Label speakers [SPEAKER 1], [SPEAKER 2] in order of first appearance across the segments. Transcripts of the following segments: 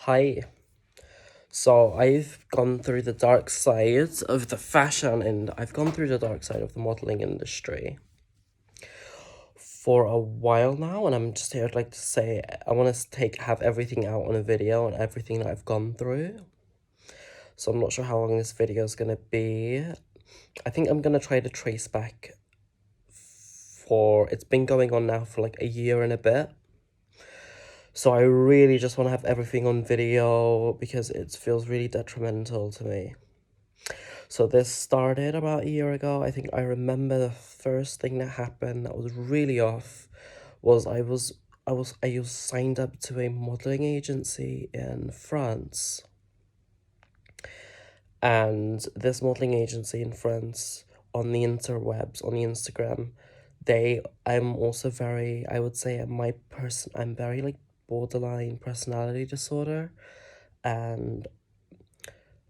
[SPEAKER 1] Hi. So I've gone through the dark side of the fashion and I've gone through the dark side of the modeling industry for a while now, and I'm just here like to say I want to have everything out on a video and everything that I've gone through. So I'm not sure how long this video is gonna be. I think I'm gonna try to trace back for it's been going on now for like a year and a bit. So I really just want to have everything on video because it feels really detrimental to me. So this started about a year ago. I think I remember the first thing that happened that was really off was I was signed up to a modeling agency in France. And this modeling agency in France on the interwebs, on the Instagram, I'm also very, I would say I'm very like borderline personality disorder. And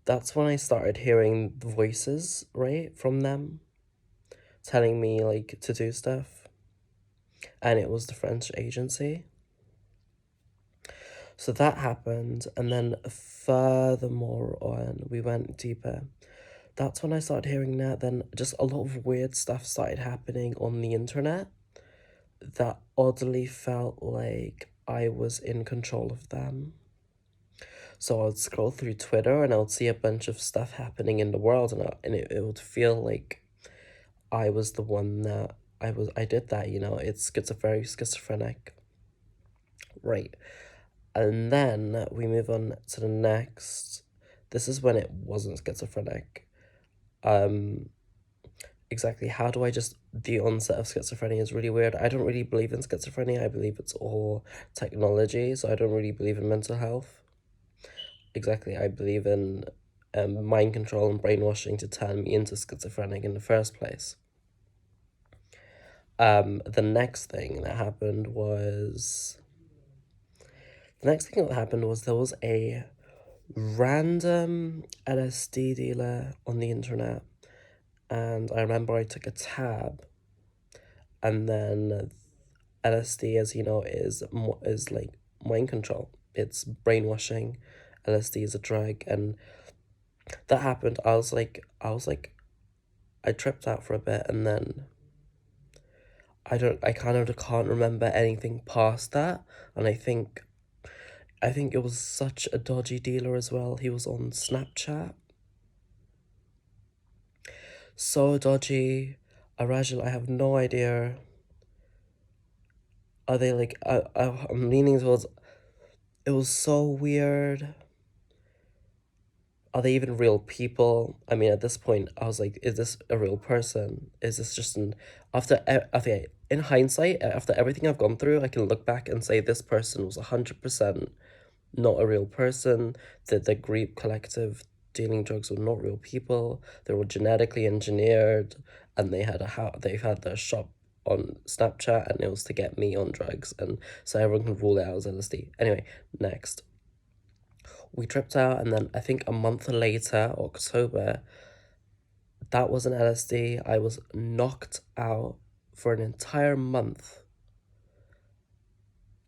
[SPEAKER 1] that's when I started hearing the voices, right, from them telling me like to do stuff. And it was the French agency. So that happened, and then furthermore on, we went deeper. That's when I started hearing that. Then just a lot of weird stuff started happening on the internet that oddly felt like I was in control of them. So I would scroll through Twitter and I would see a bunch of stuff happening in the world, and it would feel like I was the one that I did that, it's very schizophrenic. Right. And then we move on to the next. This is when it wasn't schizophrenic. Um, exactly. How do I just the onset of schizophrenia is really weird. I don't really believe in schizophrenia. I believe it's all technology, so I don't really believe in mental health. Exactly. I believe in mind control and brainwashing to turn me into schizophrenic in the first place. The next thing that happened was there was a random LSD dealer on the internet, and I remember I took a tab, and then LSD, as you know, is like mind control. It's brainwashing. LSD is a drug, and that happened. I tripped out for a bit, and then I kind of can't remember anything past that, and I think it was such a dodgy dealer as well. He was on Snapchat. So dodgy. Arajal, I have no idea. Are they like, I'm leaning towards, it was so weird. Are they even real people? I mean, at this point, I was like, is this a real person? Is this just okay, in hindsight, after everything I've gone through, I can look back and say this person was 100% not a real person, that the group collective dealing drugs were not real people, they were genetically engineered, and they've had their shop on Snapchat, and it was to get me on drugs, and so everyone can rule it out as LSD. Anyway, next. We tripped out, and then I think a month later, October, that was an LSD. I was knocked out for an entire month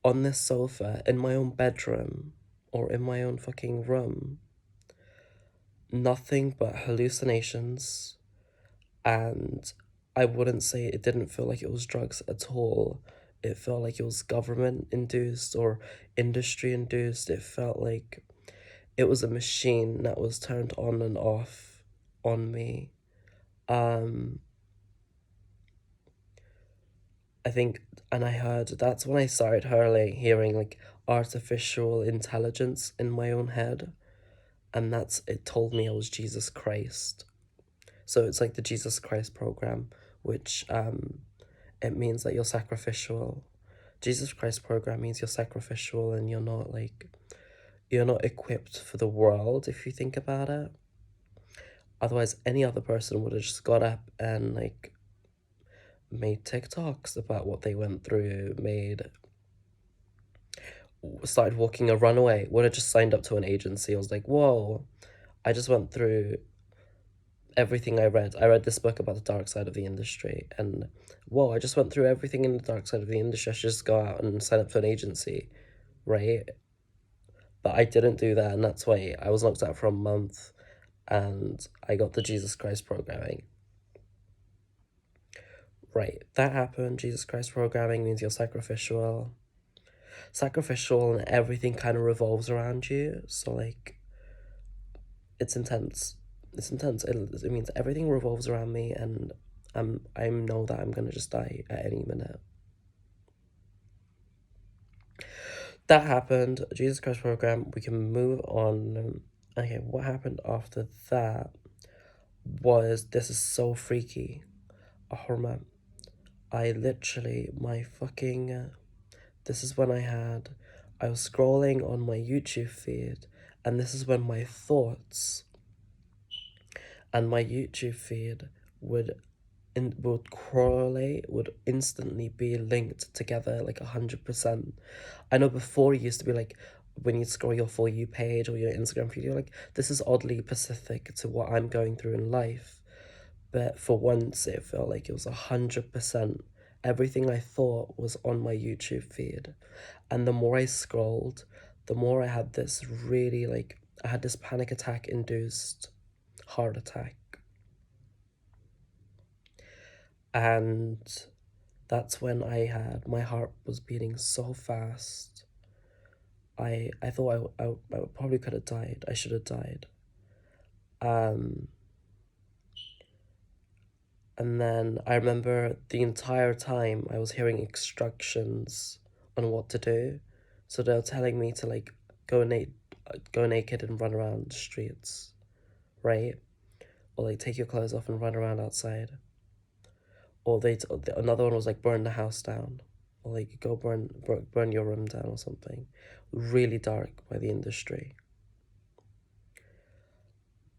[SPEAKER 1] on this sofa in my own bedroom or in my own fucking room. Nothing but hallucinations, and I wouldn't say it didn't feel like it was drugs at all. It felt like it was government induced or industry induced. It felt like it was a machine that was turned on and off on me. Um, I think, and I heard that's when I started hearing like artificial intelligence in my own head, and it told me I was Jesus Christ. So it's like the Jesus Christ program, which it means that you're sacrificial. Jesus Christ program means you're sacrificial and you're not equipped for the world if you think about it. Otherwise, any other person would have just got up and like made TikToks about what they went through, started walking a runaway, would have just signed up to an agency. I was like, whoa, I just went through everything I read. I read this book about the dark side of the industry, and whoa, I just went through everything in the dark side of the industry. I should just go out and sign up to an agency, right? But I didn't do that, and that's why I was locked out for a month, and I got the Jesus Christ programming. Right, that happened. Jesus Christ programming means you're sacrificial. Sacrificial and everything kind of revolves around you. So, like, it's intense. It's intense. It means everything revolves around me, and I know that I'm gonna just die at any minute. That happened. Jesus Christ program. We can move on. Okay, what happened after that was, this is so freaky. Oh man, I literally, my fucking, this is when I was scrolling on my YouTube feed, and this is when my thoughts and my YouTube feed would correlate, would instantly be linked together like 100%. I know before it used to be like, when you scroll your For You page or your Instagram feed, you're like, this is oddly specific to what I'm going through in life. But for once, it felt like it was 100%. Everything I thought was on my YouTube feed. And the more I scrolled, the more I had this really, like, I had this panic attack induced heart attack. And that's when my heart was beating so fast. I thought I probably could have died. I should have died. Um, and then I remember the entire time I was hearing instructions on what to do. So they were telling me to, like, go naked and run around the streets, right? Or, like, take your clothes off and run around outside. Or another one was like, burn the house down, or like, go burn your room down or something. Really dark by the industry.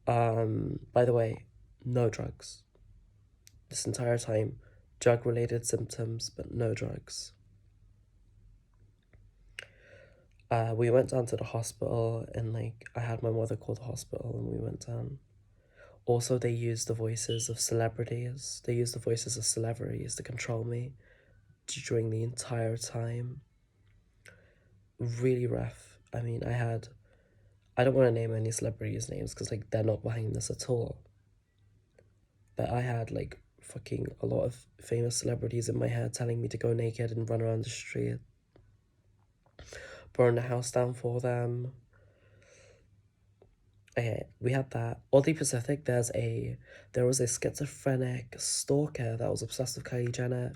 [SPEAKER 1] By the way, no drugs. This entire time, drug related symptoms, but no drugs. We went down to the hospital, and like, I had my mother call the hospital, and we went down. Also, they used the voices of celebrities. They used the voices of celebrities to control me during the entire time. Really rough. I mean, I don't want to name any celebrities' names because, like, they're not behind this at all. But I had, like, fucking a lot of famous celebrities in my head telling me to go naked and run around the street, burn the house down for them. Okay, we had that. Oddly Pacific, there was a schizophrenic stalker that was obsessed with Kylie Jenner,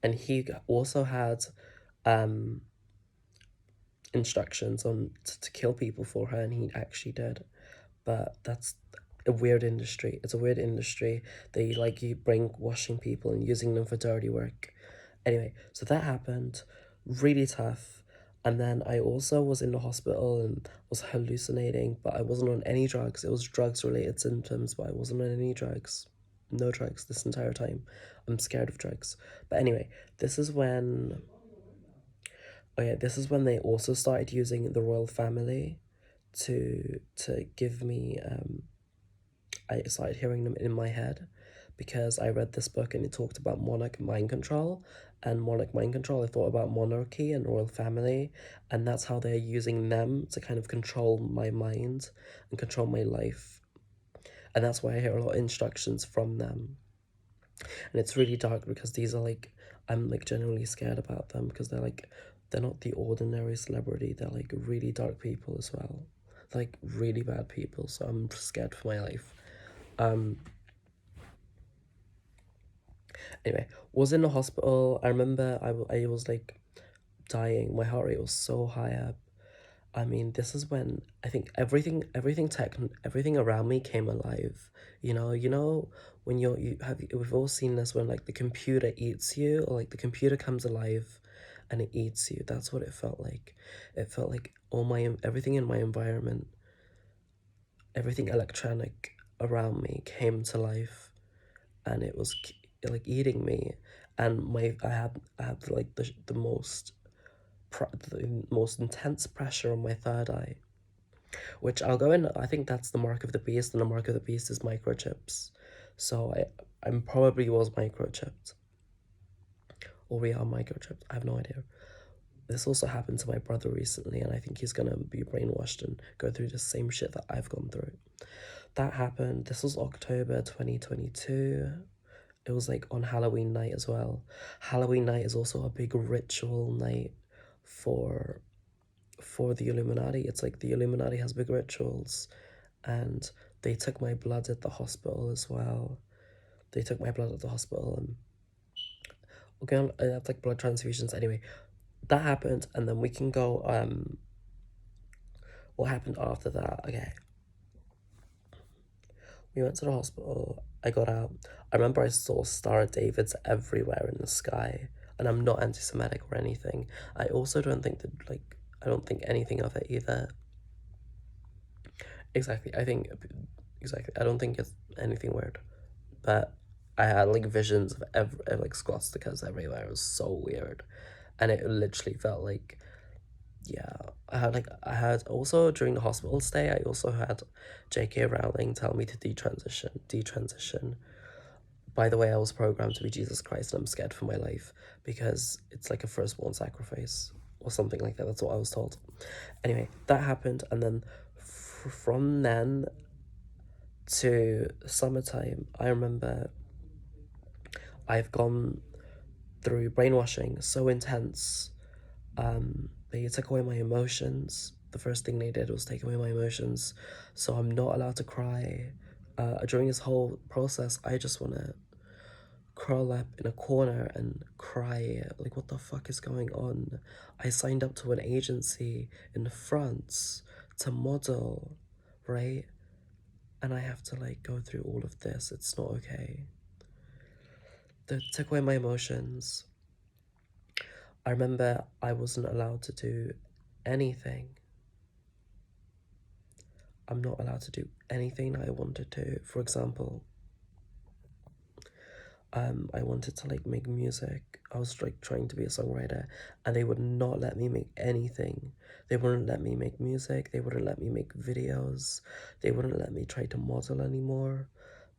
[SPEAKER 1] and he also had instructions on to kill people for her, and he actually did. But that's a weird industry. It's a weird industry. They like you brainwashing people and using them for dirty work. Anyway, so that happened. Really tough. And then I also was in the hospital and was hallucinating, but I wasn't on any drugs. It was drugs related symptoms, but I wasn't on any drugs. No drugs this entire time. I'm scared of drugs. But anyway, this is when they also started using the royal family to give me I started hearing them in my head because I read this book and it talked about monarch mind control. And monarch mind control, I thought about monarchy and royal family, and that's how they're using them to kind of control my mind and control my life. And that's why I hear a lot of instructions from them. And it's really dark because these are like, I'm like genuinely scared about them because they're not the ordinary celebrity. They're like really dark people as well, like really bad people. So I'm scared for my life. Anyway, was in the hospital. I remember I was like dying. My heart rate was so high up. I mean, this is when I think everything around me came alive. You know when we've all seen this when, like, the computer eats you, or like the computer comes alive and it eats you. That's what it felt like. It felt like everything in my environment, everything electronic around me came to life, and it was like eating me. And I had like the most intense pressure on my third eye, which I'll go in. I think that's the mark of the beast, and the mark of the beast is microchips. So I'm probably was microchipped, or we are microchipped. I have no idea. this also happened to my brother recently, and I think he's gonna be brainwashed and go through the same shit that I've gone through. That happened. This was October 2022. It was like on Halloween night as well. Halloween night is also a big ritual night for the Illuminati. It's like the Illuminati has big rituals, and they took my blood at the hospital as well. They took my blood at the hospital, and okay, I had like blood transfusions. Anyway, that happened, and then we can go. What happened after that? Okay, we went to the hospital. I got out. I remember I saw Star of Davids everywhere in the sky, and I'm not anti-Semitic or anything. I also don't think that I don't think anything of it either. Exactly. Exactly. I don't think it's anything weird, but I had like visions of like swastikas everywhere. It was so weird, and it literally felt like, yeah. I had also during the hospital stay. I also had J.K. Rowling tell me to detransition. By the way, I was programmed to be Jesus Christ, and I'm scared for my life because it's like a firstborn sacrifice or something like that. That's what I was told. Anyway, that happened, and then from then to summertime, I remember I've gone through brainwashing so intense. They took away my emotions. The first thing they did was take away my emotions, so I'm not allowed to cry. During this whole process, I just want to curl up in a corner and cry. Like, what the fuck is going on? I signed up to an agency in France to model, right? And I have to like go through all of this. It's not okay. They took away my emotions. I remember I wasn't allowed to do anything. I'm not allowed to do anything that I wanted to. For example, I wanted to like make music. I was like trying to be a songwriter, and they would not let me make anything. They wouldn't let me make music. They wouldn't let me make videos. They wouldn't let me try to model anymore.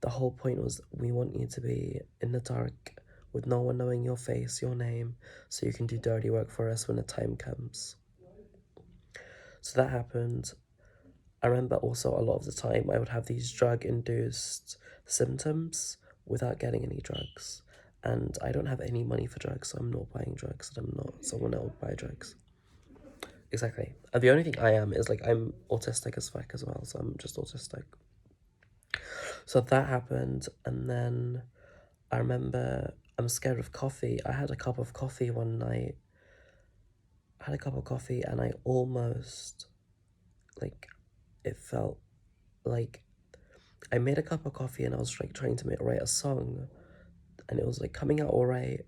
[SPEAKER 1] The whole point was, we want you to be in the dark with no one knowing your face, your name, so you can do dirty work for us when the time comes. So that happened. I remember also a lot of the time I would have these drug-induced symptoms without getting any drugs. And I don't have any money for drugs, so I'm not buying drugs, and I'm not someone that would buy drugs. Exactly. And the only thing I am is like, I'm autistic as fuck as well, so I'm just autistic. So that happened, and then I remember I'm scared of coffee. I had a cup of coffee one night. I had a cup of coffee, and I almost, like, it felt like I made a cup of coffee, and I was like trying to write a song, and it was like coming out all right,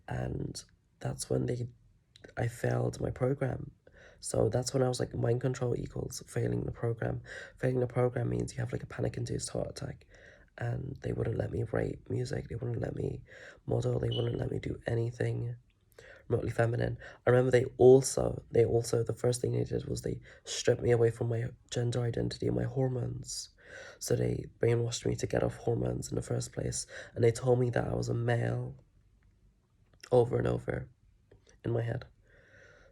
[SPEAKER 1] and that's when I failed my program. So that's when I was like, mind control equals failing the program. Failing the program means you have like a panic-induced heart attack, and they wouldn't let me write music. They wouldn't let me model. They wouldn't let me do anything remotely feminine. I remember they also, the first thing they did was they stripped me away from my gender identity and my hormones. So they brainwashed me to get off hormones in the first place, and they told me that I was a male over and over in my head.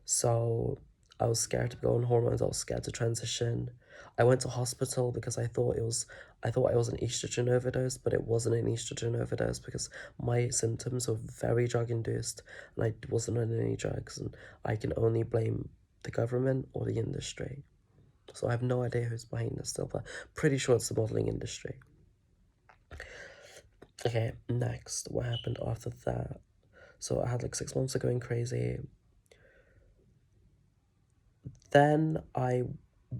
[SPEAKER 1] So I was scared to go on hormones. I was scared to transition. I went to hospital because I thought I was an estrogen overdose, but it wasn't an estrogen overdose because my symptoms were very drug induced, and I wasn't on any drugs, and I can only blame the government or the industry. So I have no idea who's behind this still, but pretty sure it's the modeling industry. Okay, next, what happened after that? So I had like 6 months of going crazy. Then I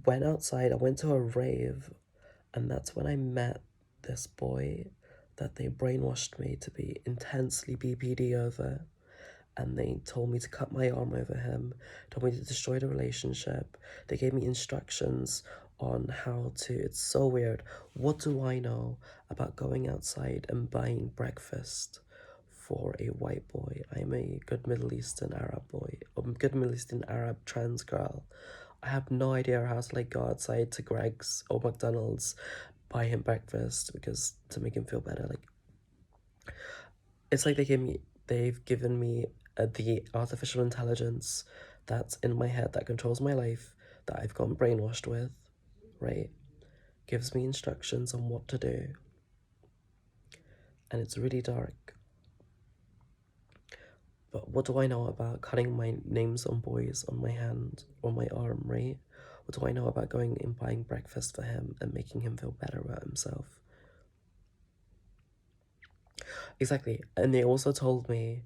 [SPEAKER 1] went outside, I went to a rave, and that's when I met this boy that they brainwashed me to be intensely BPD over. And they told me to cut my arm over him, told me to destroy the relationship. They gave me instructions on how to, it's so weird. What do I know about going outside and buying breakfast for a white boy? I'm a good Middle Eastern Arab boy, a good Middle Eastern Arab trans girl. I have no idea how to like go outside to Greg's or McDonald's, buy him breakfast because to make him feel better. Like, it's like they've given me the artificial intelligence that's in my head that controls my life, that I've gotten brainwashed with, right, gives me instructions on what to do. And it's really dark. But what do I know about cutting my names on boys on my hand or my arm, right? What do I know about going and buying breakfast for him and making him feel better about himself? Exactly. And they also told me,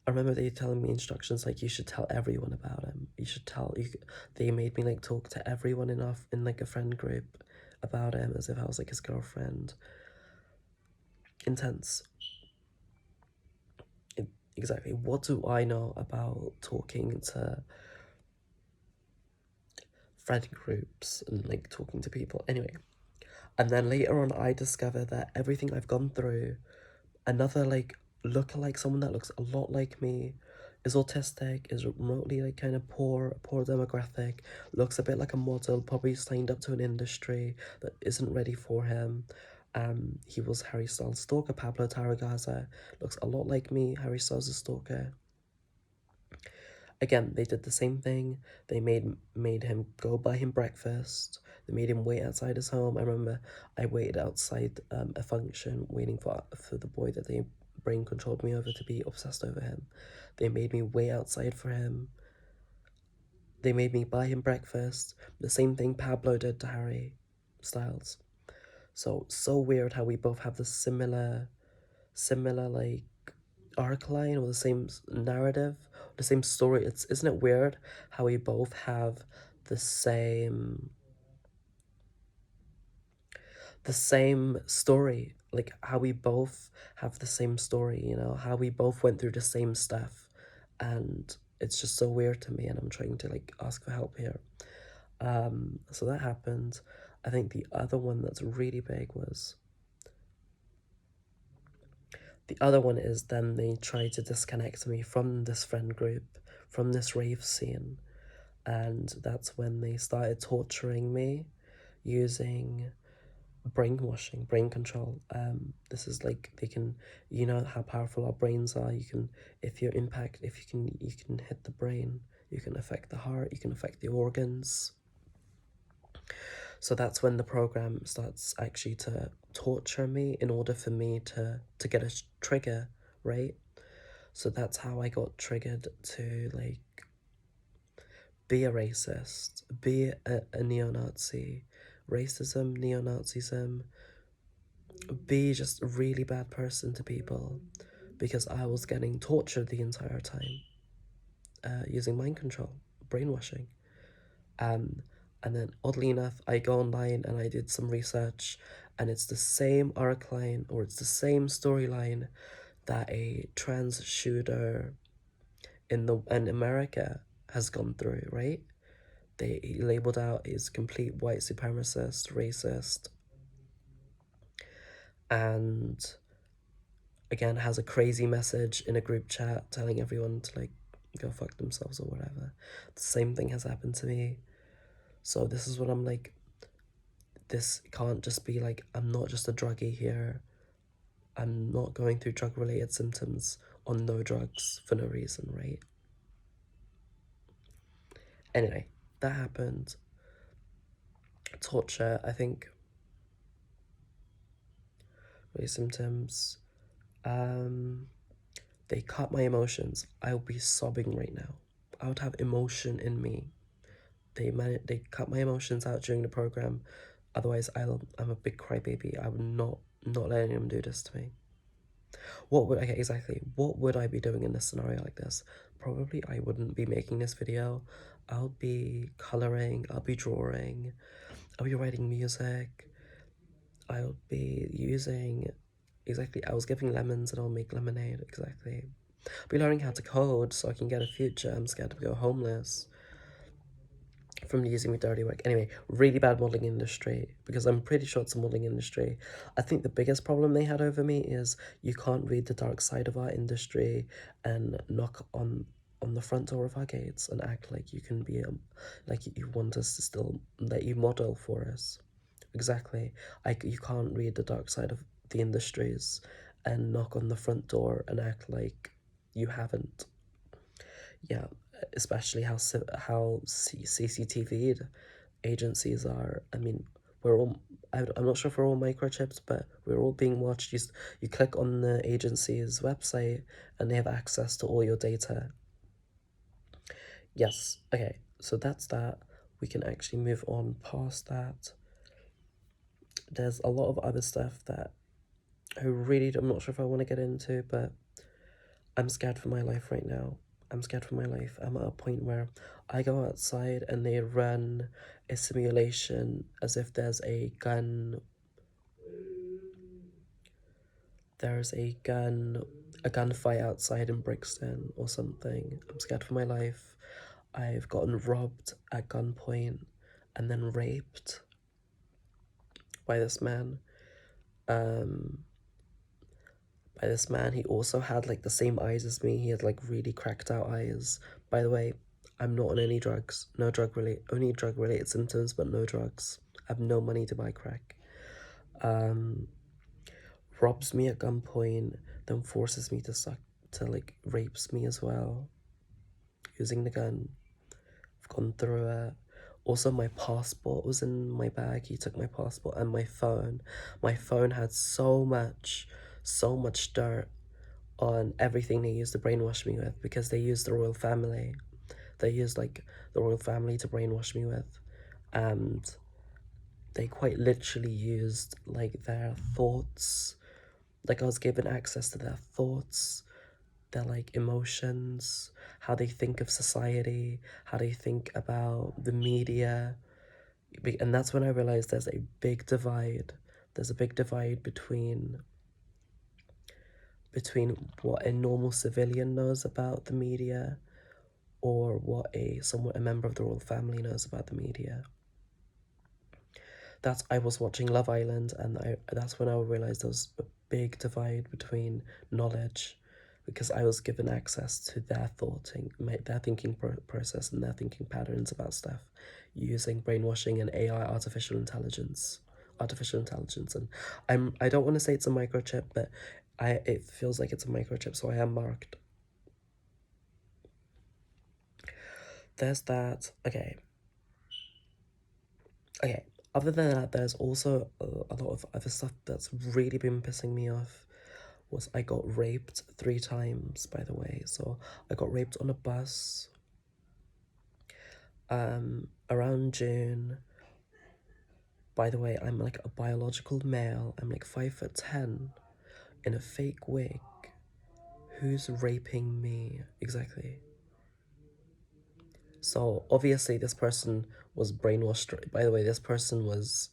[SPEAKER 1] I remember they telling me instructions like you should tell everyone about him. You should tell you. They made me like talk to everyone enough in like a friend group about him as if I was like his girlfriend. Intense. Exactly. What do I know about talking to friend groups and like talking to people? Anyway, and then later on, I discovered that everything I've gone through, another like look-alike, someone that looks a lot like me, is autistic, is remotely like kind of poor demographic, looks a bit like a model, probably signed up to an industry that isn't ready for him. He was Harry Styles' stalker, Pablo Tarragaza, looks a lot like me, Harry Styles' stalker. Again, they did the same thing. They made him go buy him breakfast. They made him wait outside his home. I remember I waited outside a function waiting for the boy that they brain controlled me over to be obsessed over him. They made me wait outside for him. They made me buy him breakfast. The same thing Pablo did to Harry Styles. So weird how we both have the similar like arc line or the same narrative, the same story. Isn't it weird how we both have the same story, like how we both have the same story, you know, how we both went through the same stuff, and it's just so weird to me, and I'm trying to like ask for help here. So that happened. I think the other one that's really big was the other one is then they tried to disconnect me from this friend group, from this rave scene. And that's when they started torturing me using brainwashing, brain control. This is like they can, you know how powerful our brains are. You can, if you can hit the brain, you can affect the heart, you can affect the organs. So that's when the program starts actually to torture me in order for me to get a trigger, right? So that's how I got triggered to like be a racist, be a neo-Nazi, racism, neo-Nazism, be just a really bad person to people because I was getting tortured the entire time using mind control, brainwashing. And then oddly enough, I go online and I did some research, and it's the same arc line or it's the same storyline that a trans shooter in America has gone through, right? He labeled out as complete white supremacist, racist, and again has a crazy message in a group chat telling everyone to like go fuck themselves or whatever. The same thing has happened to me. So this is what I'm like, this can't just be like, I'm not just a druggie here. I'm not going through drug related symptoms on no drugs for no reason, right? Anyway, that happened. Torture, I think. Related symptoms. They cut my emotions. I would be sobbing right now. I would have emotion in me. They cut my emotions out during the program. Otherwise, I'm a big crybaby. I would not letting them do this to me. What would I be doing in a scenario like this? Probably I wouldn't be making this video. I'll be coloring, I'll be drawing, I'll be writing music, I'll be using, exactly, I was giving lemons and I'll make lemonade, exactly. I'll be learning how to code so I can get a future. I'm scared to go homeless from using my dirty work. Anyway, really bad modelling industry, because I'm pretty sure it's a modelling industry. I think the biggest problem they had over me is you can't read the dark side of our industry and knock on the front door of our gates and act like you can be like you want us to still let you model for us. Exactly. You can't read the dark side of the industries and knock on the front door and act like you haven't. Yeah, especially how CCTV agencies are. I mean, we're all. I'm not sure if we're all microchipped, but we're all being watched. You click on the agency's website, and they have access to all your data. Yes. Okay. So that's that. We can actually move on past that. There's a lot of other stuff that I'm not sure if I want to get into, but I'm scared for my life right now. I'm scared for my life. I'm at a point where I go outside and they run a simulation as if there's a gunfight outside in Brixton or something. I'm scared for my life. I've gotten robbed at gunpoint and then raped by this man. Um, he also had like the same eyes as me. He had like really cracked out eyes. By the way, I'm not on any drugs. Only drug related symptoms, but no drugs. I have no money to buy crack. Robs me at gunpoint, then forces me to like rapes me as well, using the gun. I've gone through it. Also, my passport was in my bag. He took my passport and my phone. My phone had so much dirt on everything they used to brainwash me with, because they used the royal family. They used like the royal family to brainwash me with, and they quite literally used like their thoughts. Like I was given access to their thoughts, their like emotions, how they think of society, how they think about the media. And that's when I realized there's a big divide. There's a big divide between what a normal civilian knows about the media, or what a member of the royal family knows about the media. I was watching Love Island, and that's when I realized there was a big divide between knowledge, because I was given access to their thinking process and their thinking patterns about stuff, using brainwashing and AI, artificial intelligence, and I don't want to say it's a microchip, but it feels like it's a microchip, so I am marked. There's that. Okay. Okay, other than that, there's also a lot of other stuff that's really been pissing me off. Was I got raped 3 times, by the way. So I got raped on a bus around June. By the way, I'm like a biological male. I'm like 5'10" in a fake wig. Who's raping me? Exactly. So obviously this person was brainwashed. By the way, this person was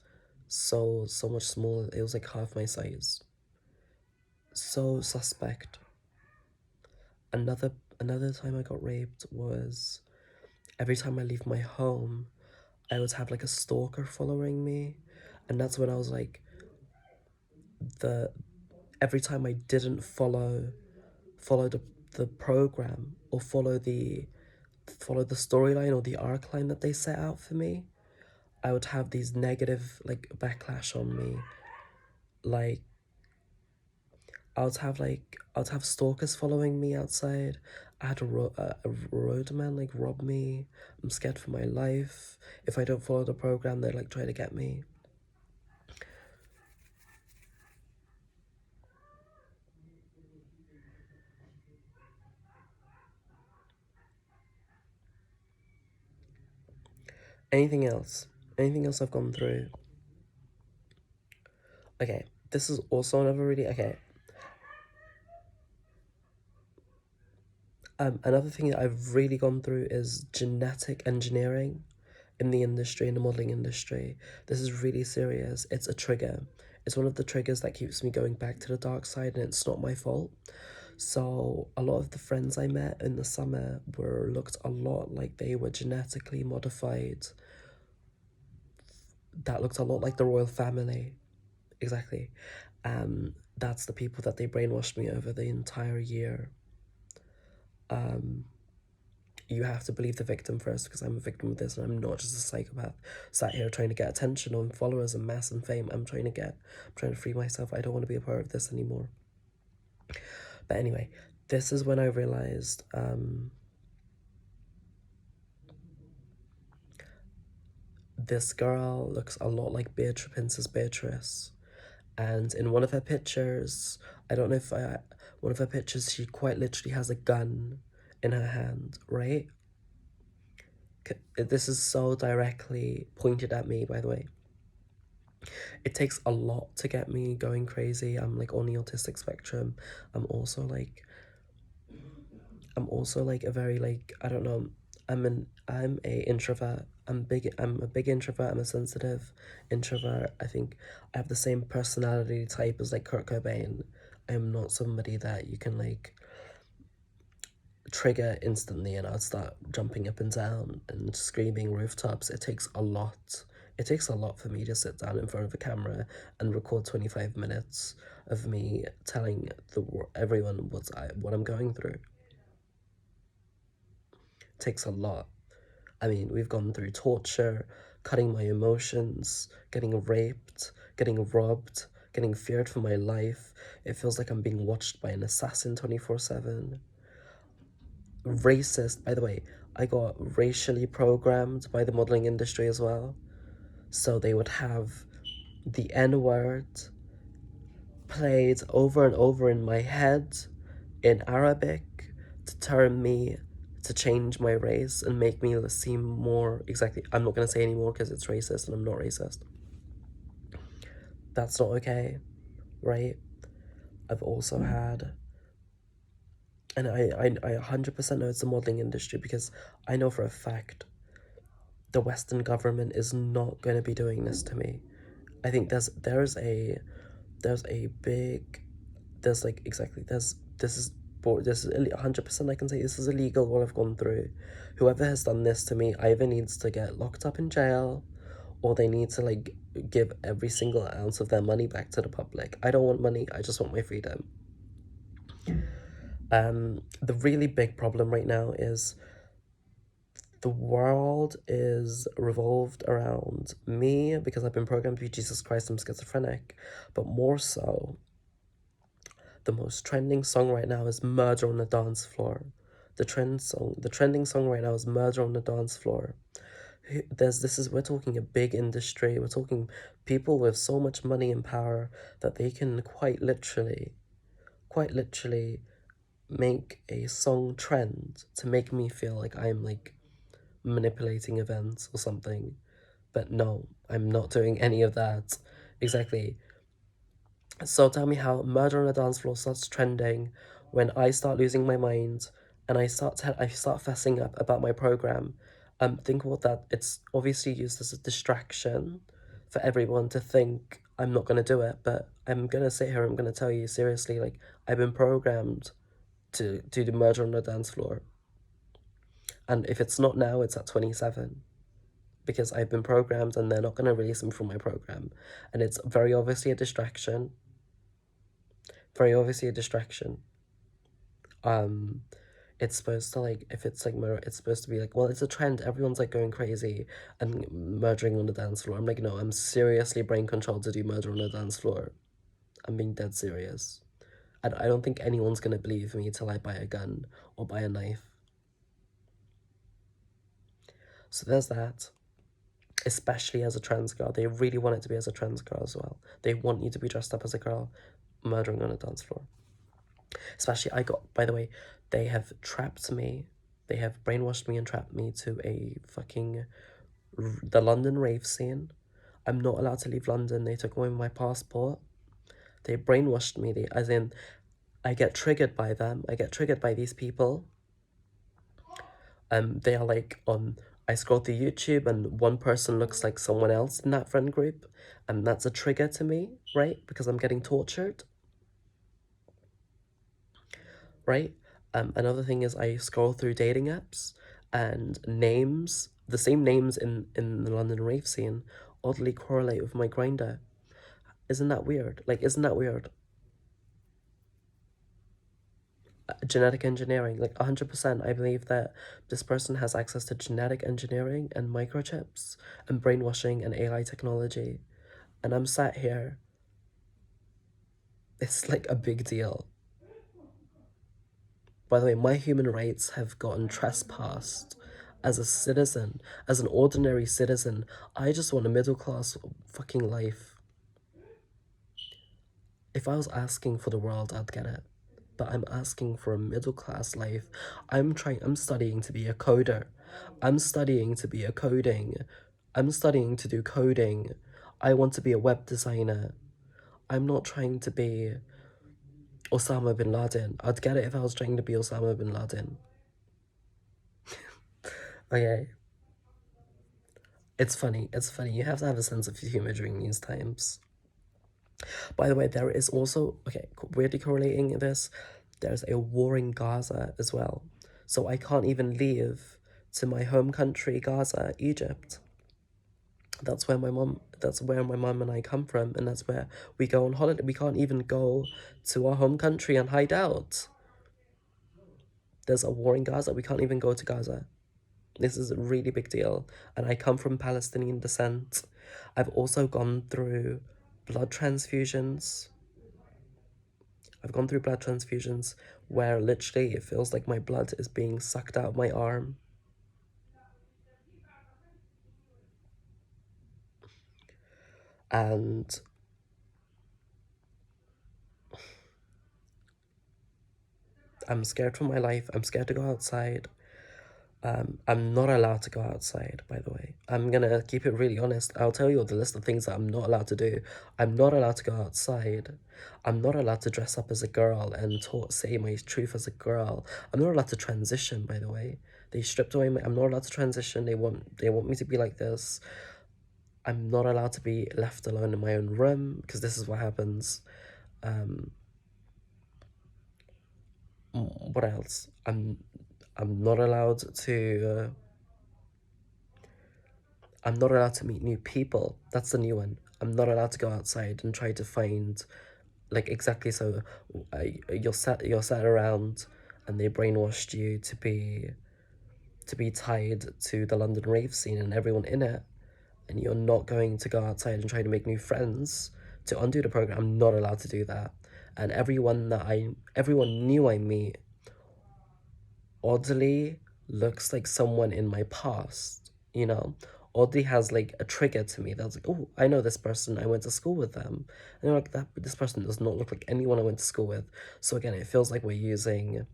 [SPEAKER 1] so much smaller. It was like half my size. So suspect. Another time I got raped was every time I leave my home, I would have like a stalker following me, and that's when I was like, the every time I didn't follow the program, or follow the storyline or the arc line that they set out for me, I would have these negative like backlash on me. Like I would have stalkers following me outside. I had a roadman like rob me. I'm scared for my life. If I don't follow the program, they like try to get me. Anything else? Anything else I've gone through? Okay, this is also another really okay. Another thing that I've really gone through is genetic engineering in the industry, in the modeling industry. This is really serious. It's a trigger. It's one of the triggers that keeps me going back to the dark side, and it's not my fault. So a lot of the friends I met in the summer looked a lot like they were genetically modified. That looked a lot like the royal family. Exactly. That's the people that they brainwashed me over the entire year. You have to believe the victim first, because I'm a victim of this, and I'm not just a psychopath sat here trying to get attention on followers and mass and fame. I'm trying to free myself. I don't want to be a part of this anymore. But anyway, this is when I realized this girl looks a lot like Princess Beatrice. And in one of her pictures, I don't know if I, one of her pictures, she quite literally has a gun in her hand, right? This is so directly pointed at me, by the way. It takes a lot to get me going crazy. I'm like on the autistic spectrum. I'm also like a very like, I don't know, I'm a introvert. I'm a big introvert. I'm a sensitive introvert. I think I have the same personality type as like Kurt Cobain. I'm not somebody that you can like trigger instantly and I'll start jumping up and down and screaming rooftops. It takes a lot. It takes a lot for me to sit down in front of a camera and record 25 minutes of me telling everyone what I'm going through. It takes a lot. I mean, we've gone through torture, cutting my emotions, getting raped, getting robbed, getting feared for my life. It feels like I'm being watched by an assassin 24/7. Racist, by the way, I got racially programmed by the modeling industry as well. So they would have the N word played over and over in my head in Arabic to turn me, to change my race and make me seem more, exactly, I'm not going to say anymore because it's racist and I'm not racist. That's not okay, right? I've also had, and I 100% know it's the modeling industry because I know for a fact the Western government is not going to be doing this to me. I think there's a big, there's like, exactly, this is 100% I can say this is illegal what I've gone through. Whoever has done this to me either needs to get locked up in jail or they need to like give every single ounce of their money back to the public. I don't want money, I just want my freedom. The really big problem right now is the world is revolved around me because I've been programmed to be Jesus Christ, I'm schizophrenic, but more so, the most trending song right now is Murder on the Dance Floor. The trending song right now is Murder on the Dance Floor. We're talking a big industry. We're talking people with so much money and power that they can quite literally make a song trend to make me feel like I'm like manipulating events or something. But no, I'm not doing any of that. Exactly. So tell me how Murder on the Dance Floor starts trending when I start losing my mind and I start fessing up about my program. Think about that. It's obviously used as a distraction for everyone to think I'm not gonna do it, but I'm gonna sit here. I'm gonna tell you seriously, like I've been programmed to do the Murder on the Dance Floor, and if it's not now, it's at 27. Because I've been programmed and they're not going to release me from my program. And it's very obviously a distraction. Very obviously a distraction. It's supposed to like, if it's like, it's supposed to be like, well, it's a trend. Everyone's like going crazy and murdering on the dance floor. I'm like, no, I'm seriously brain controlled to do murder on the dance floor. I'm being dead serious. And I don't think anyone's going to believe me till I buy a gun or buy a knife. So there's that. Especially as a trans girl. They really want it to be as a trans girl as well. They want you to be dressed up as a girl murdering on a dance floor. Especially by the way, they have trapped me. They have brainwashed me and trapped me to the London rave scene. I'm not allowed to leave London. They took away my passport. They brainwashed me. As in, I get triggered by them. I get triggered by these people. They are like I scroll through YouTube and one person looks like someone else in that friend group, and that's a trigger to me, right? Because I'm getting tortured, right? Another thing is I scroll through dating apps and the same names in the London rave scene oddly correlate with my Grindr. Isn't that weird? Like, isn't that weird? Genetic engineering, like 100%. I believe that this person has access to genetic engineering and microchips and brainwashing and AI technology. And I'm sat here. It's like a big deal. By the way, my human rights have gotten trespassed as a citizen, as an ordinary citizen. I just want a middle class fucking life. If I was asking for the world, I'd get it. But I'm asking for a middle class life. I'm studying to be a coder. I'm studying to be a coding. I'm studying to do coding. I want to be a web designer. I'm not trying to be Osama bin Laden. I'd get it if I was trying to be Osama bin Laden. Okay. It's funny. It's funny. You have to have a sense of humor during these times. By the way, there is also, okay, weirdly correlating this, there's a war in Gaza as well. So I can't even leave to my home country, Gaza, Egypt. That's where my mom and I come from, and that's where we go on holiday. We can't even go to our home country and hide out. There's a war in Gaza. We can't even go to Gaza. This is a really big deal. And I come from Palestinian descent. I've also gone through blood transfusions. I've gone through blood transfusions where literally it feels like my blood is being sucked out of my arm. And I'm scared for my life. I'm scared to go outside. I'm not allowed to go outside, by the way. I'm gonna keep it really honest. I'll tell you the list of things that I'm not allowed to do. I'm not allowed to go outside. I'm not allowed to dress up as a girl and say my truth as a girl. I'm not allowed to transition, by the way. They stripped away I'm not allowed to transition. They want me to be like this. I'm not allowed to be left alone in my own room, because this is what happens. What else? I'm not allowed to I'm not allowed to meet new people. That's the new one. I'm not allowed to go outside and try to find, like, exactly so. You're sat around, and they brainwashed you to be tied to the London rave scene and everyone in it, and you're not going to go outside and try to make new friends to undo the program. I'm not allowed to do that. And everyone new I meet oddly looks like someone in my past, you know? Oddly has like a trigger to me that's like, oh, I know this person, I went to school with them. And you're like, that this person does not look like anyone I went to school with. So again, it feels like we're using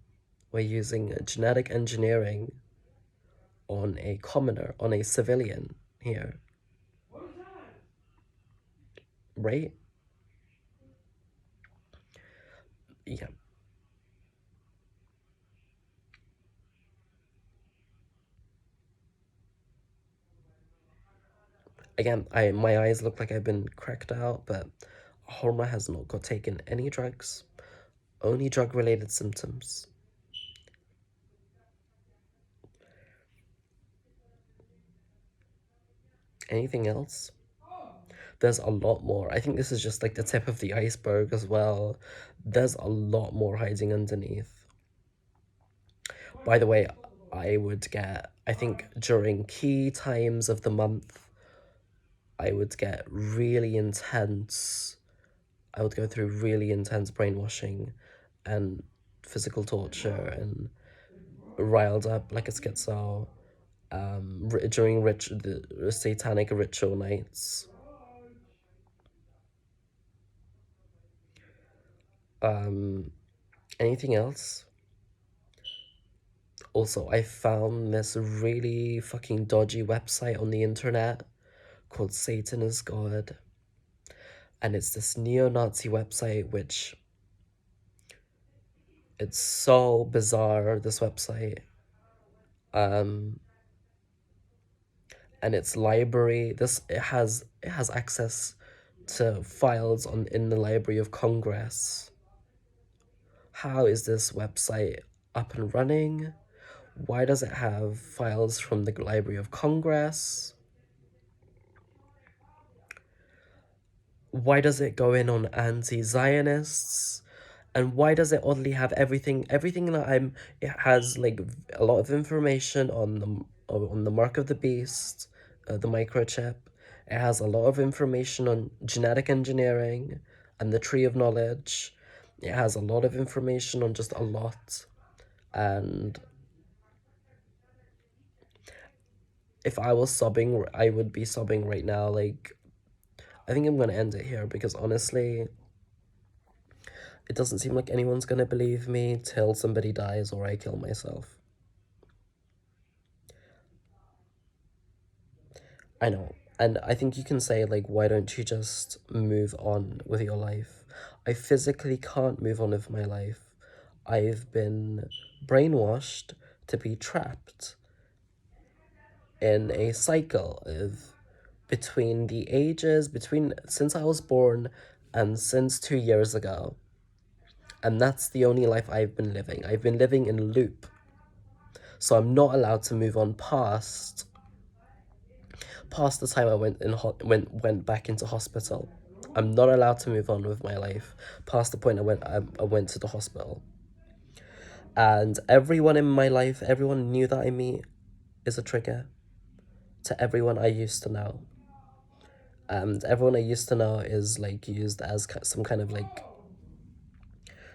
[SPEAKER 1] genetic engineering on a commoner, on a civilian here. Right? Yeah. Again, my eyes look like I've been cracked out, but Horma has not got taken any drugs, only drug related symptoms. Anything else? There's a lot more. I think this is just like the tip of the iceberg as well. There's a lot more hiding underneath. By the way, I think during key times of the month, I would get really intense. I would go through really intense brainwashing and physical torture and riled up like a schizo during the satanic ritual nights. Anything else? Also, I found this really fucking dodgy website on the internet called Satan is God. And it's this neo-Nazi website, which it's so bizarre, this website. And its library, it has access to files in the Library of Congress. How is this website up and running? Why does it have files from the Library of Congress? Why does it go in on anti-Zionists? And why does it oddly have everything that it has like a lot of information on the mark of the beast, the microchip. It has a lot of information on genetic engineering and the tree of knowledge. It has a lot of information on just a lot. And if I was sobbing, I would be sobbing right now. Like, I think I'm gonna end it here because honestly, it doesn't seem like anyone's gonna believe me till somebody dies or I kill myself. I know. And I think you can say, like, why don't you just move on with your life? I physically can't move on with my life. I've been brainwashed to be trapped in a cycle of between the ages, between since I was born and since 2 years ago. And that's the only life I've been living. I've been living in a loop. So I'm not allowed to move on past the time I went back into hospital. I'm not allowed to move on with my life past the point I went to the hospital. And everyone in my life, everyone new that I meet is a trigger to everyone I used to know. And everyone I used to know is like used as some kind of like,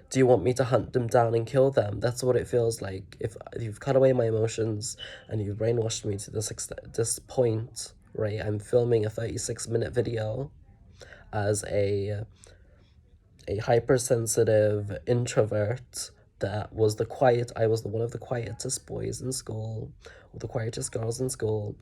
[SPEAKER 1] do you want me to hunt them down and kill them? That's what it feels like. If you've cut away my emotions and you've brainwashed me to this point, right? I'm filming a 36-minute video as a hypersensitive introvert that was the quiet. I was the one of the quietest boys in school, or the quietest girls in school.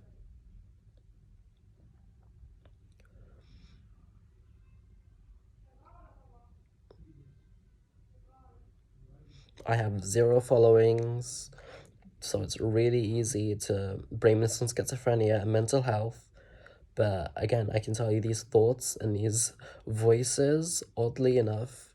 [SPEAKER 1] I have zero followings, so it's really easy to blame this on schizophrenia and mental health. But again, I can tell you these thoughts and these voices, oddly enough,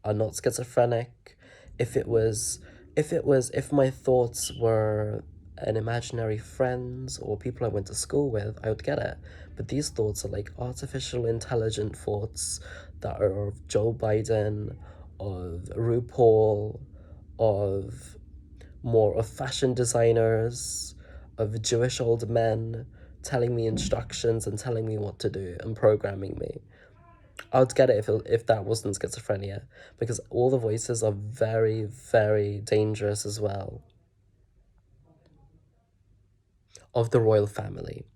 [SPEAKER 1] are not schizophrenic. If it was, if my thoughts were an imaginary friends or people I went to school with, I would get it. But these thoughts are like artificial intelligent thoughts that are of Joe Biden, of RuPaul, of more of fashion designers, of Jewish old men telling me instructions and telling me what to do and programming me. I would get it if that wasn't schizophrenia, because all the voices are very, very dangerous as well. Of the royal family.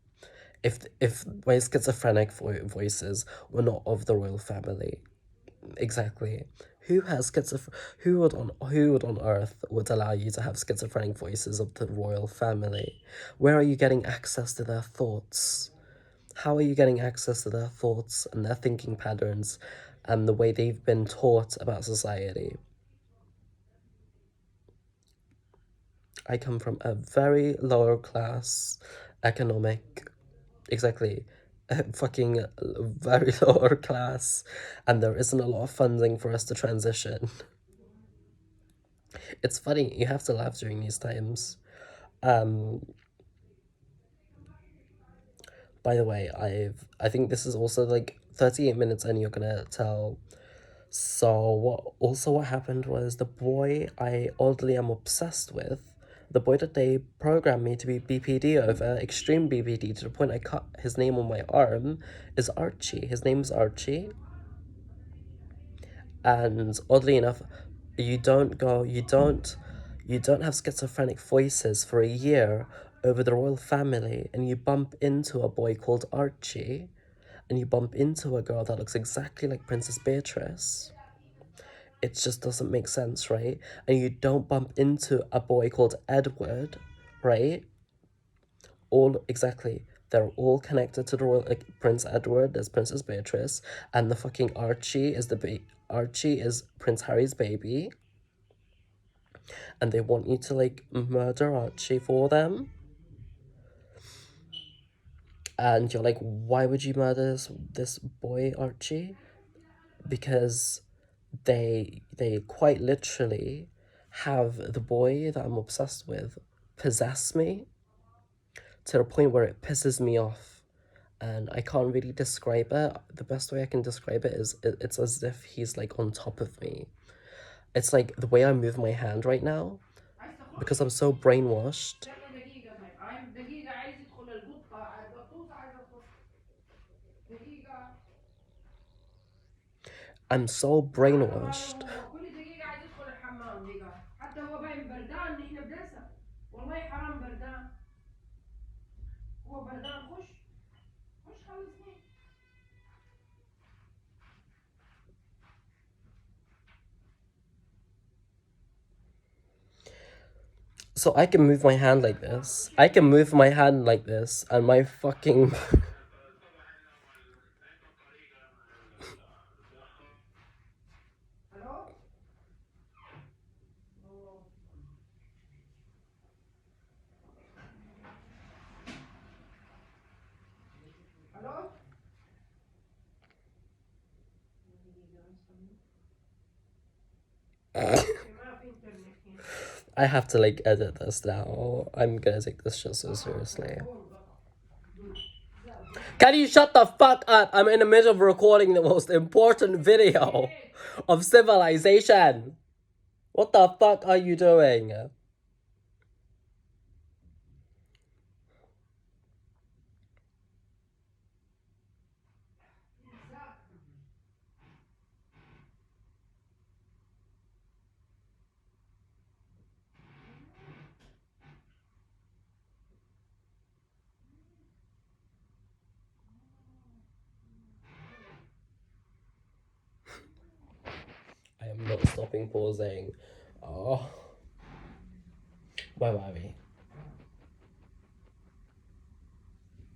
[SPEAKER 1] If my schizophrenic voices were not of the royal family, exactly. Who would on earth would allow you to have schizophrenic voices of the royal family? Where are you getting access to their thoughts? How are you getting access to their thoughts and their thinking patterns and the way they've been taught about society? I come from a very lower class economic, exactly, fucking very lower class, and there isn't a lot of funding for us to transition. It's funny, you have to laugh during these times. Um, by the way, I think this is also like 38 minutes and you're gonna tell. So what happened was the boy I oddly am obsessed with, the boy that they programmed me to be BPD over, extreme BPD to the point I cut his name on my arm, is Archie. His name is Archie. And oddly enough, you don't go you don't have schizophrenic voices for a year over the royal family and you bump into a boy called Archie and you bump into a girl that looks exactly like Princess Beatrice. It just doesn't make sense, right? And you don't bump into a boy called Edward, right? All exactly. They're all connected to the royal, like Prince Edward. There's Princess Beatrice, and the fucking Archie is Archie is Prince Harry's baby, and they want you to like murder Archie for them. And you're like, why would you murder this boy Archie? Because they quite literally have the boy that I'm obsessed with possess me to the point where it pisses me off. And I can't really describe it. The best way I can describe it is it's as if he's like on top of me. It's like the way I move my hand right now, because I'm so brainwashed. I'm so brainwashed. So I can move my hand like this. I can move my hand like this, and my fucking... I have to like edit this now. I'm gonna take this shit so seriously. Can you shut the fuck up? I'm in the middle of recording the most important video of civilization. What the fuck are you doing? I am not stopping pausing. Oh, where are we?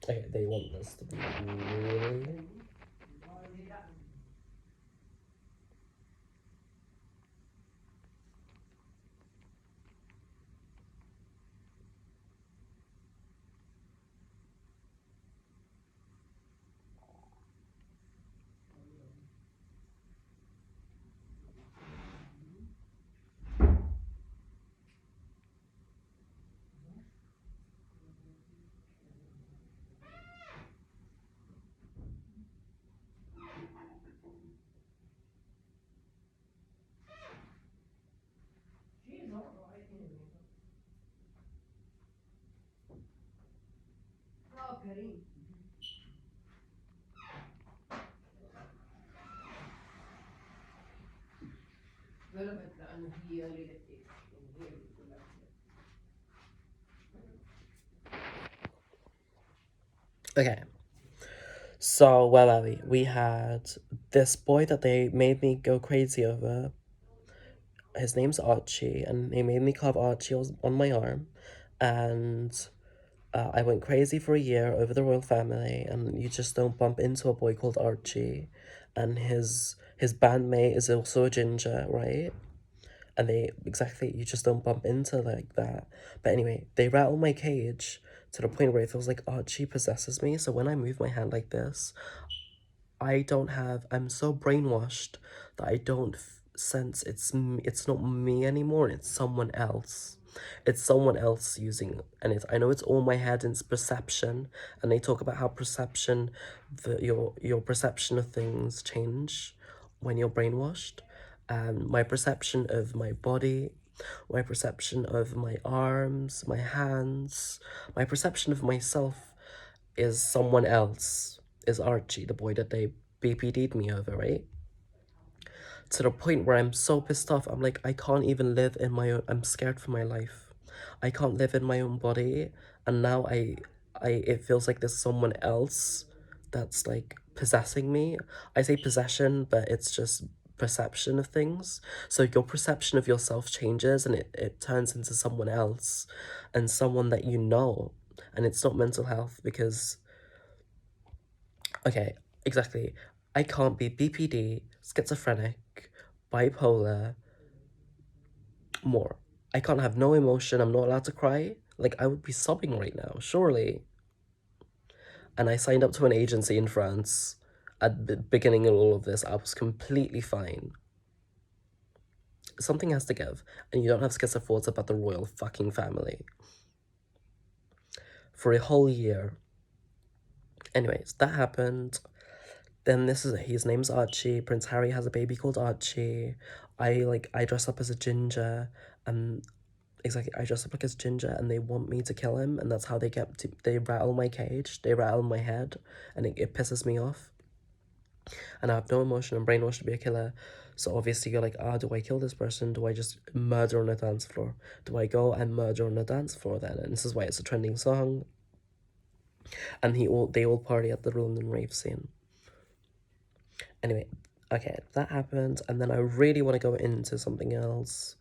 [SPEAKER 1] Okay, they want this to be really... Okay, so where are we? We had this boy that they made me go crazy over. His name's Archie, and they made me carve Archie on my arm, and I went crazy for a year over the royal family, and you just don't bump into a boy called Archie, and his bandmate is also a ginger, right? And you just don't bump into like that. But anyway, they rattle my cage to the point where it feels like Archie possesses me. So when I move my hand like this, I'm so brainwashed that I don't sense it's not me anymore, it's someone else. It's someone else using, and I know it's all my head and it's perception, and they talk about how perception, your perception of things change when you're brainwashed. And my perception of my body, my perception of my arms, my hands, my perception of myself is someone else, is Archie, the boy that they BPD'd me over, right? To the point where I'm so pissed off, I'm like, I can't even live in my own, I'm scared for my life. I can't live in my own body, and now it feels like there's someone else that's like possessing me. I say possession, but it's just perception of things. So your perception of yourself changes, and it turns into someone else, and someone that you know. And it's not mental health because, okay, exactly. I can't be BPD, schizophrenic, bipolar, more. I can't have no emotion. I'm not allowed to cry. Like, I would be sobbing right now, surely. And I signed up to an agency in France at the beginning of all of this. I was completely fine. Something has to give. And you don't have schizophrenia about the royal fucking family. For a whole year. Anyways, that happened. Then his name's Archie. Prince Harry has a baby called Archie. I dress up as a ginger, and exactly, I dress up like a ginger, and they want me to kill him, and that's how they rattle my cage, they rattle my head, and it pisses me off. And I have no emotion. I'm brainwashed to be a killer. So obviously you're like, do I kill this person? Do I just murder on a dance floor? Do I go and murder on a dance floor then? And this is why it's a trending song. And they all party at the London rave scene. Anyway, okay, that happened, and then I really want to go into something else.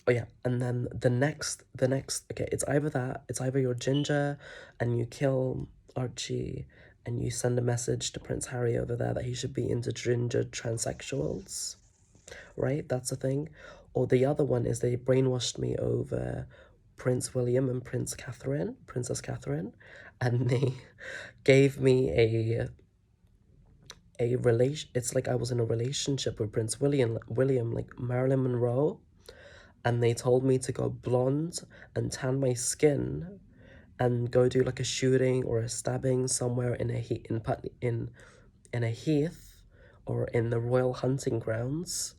[SPEAKER 1] Oh yeah, and then the next, okay, it's either that, it's either you're Ginger and you kill Archie and you send a message to Prince Harry over there that he should be into Ginger transsexuals, right? That's the thing. Or the other one is they brainwashed me over Prince William and Princess Catherine, and they gave me a relation. It's like I was in a relationship with Prince William, like Marilyn Monroe, and they told me to go blonde and tan my skin and go do like a shooting or a stabbing somewhere in a in a heath or in the royal hunting grounds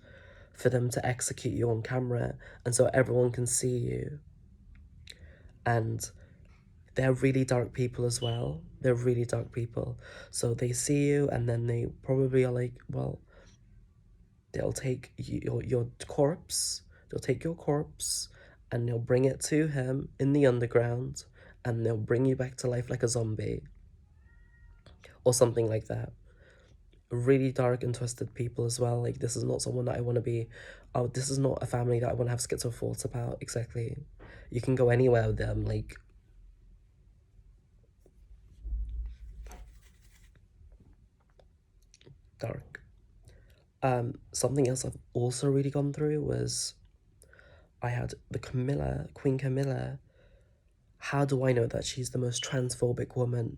[SPEAKER 1] for them to execute you on camera and so everyone can see you. And they're really dark people as well. They're really dark people. So they see you and then they probably are like, well, they'll take your corpse, they'll take your corpse and they'll bring it to him in the underground and they'll bring you back to life like a zombie or something like that. Really dark and twisted people as well. Like, this is not someone that I want to be. Oh, this is not a family that I want to have schizo thoughts about. Exactly. You can go anywhere with them. Like, dark. Something else I've also really gone through was I had the Queen Camilla. How do I know that she's the most transphobic woman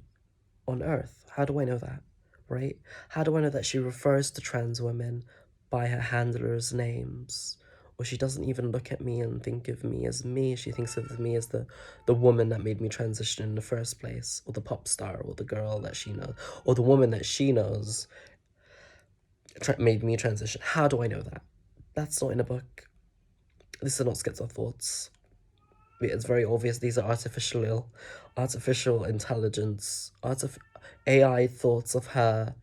[SPEAKER 1] on earth? How do I know that? Right? How do I know that she refers to trans women by her handlers' names? Or she doesn't even look at me and think of me as me. She thinks of me as the woman that made me transition in the first place, or the pop star, or the girl that she knows, or the woman that she knows made me transition. How do I know that? That's not in a book. This is not schizo thoughts. It's very obvious these are artificial intelligence, AI thoughts of her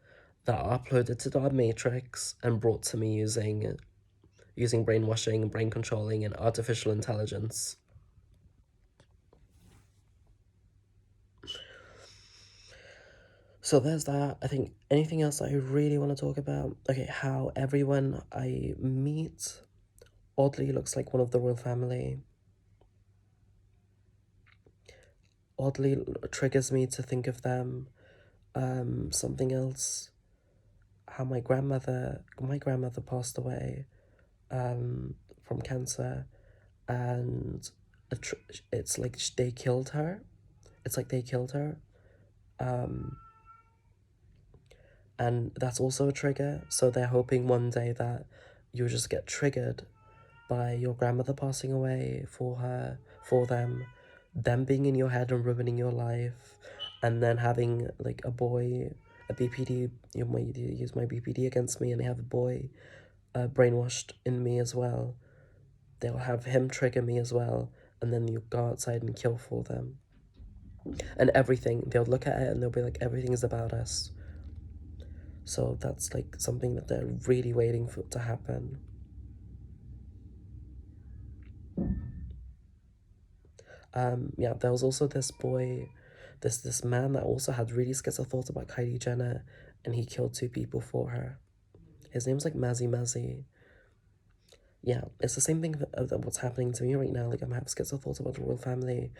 [SPEAKER 1] that are uploaded to the Matrix and brought to me using brainwashing, brain controlling, and artificial intelligence. So there's that. I think anything else I really want to talk about? Okay, how everyone I meet oddly looks like one of the royal family. Oddly triggers me to think of them. Something else. How my grandmother passed away from cancer, and it's like they killed her. It's like they killed her. And that's also a trigger. So they're hoping one day that you'll just get triggered by your grandmother passing away for them being in your head and ruining your life, and then having like a boy, a BPD, you might use my BPD against me, and they have a boy brainwashed in me as well. They'll have him trigger me as well, and then you go outside and kill for them. And everything, they'll look at it and they'll be like, everything is about us. So that's like something that they're really waiting for to happen. Yeah, there was also this boy, this man that also had really schizo thoughts about Kylie Jenner, and he killed 2 people for her. His name's like Mazzy. Yeah, it's the same thing that what's happening to me right now. Like, I'm having schizo thoughts about the royal family.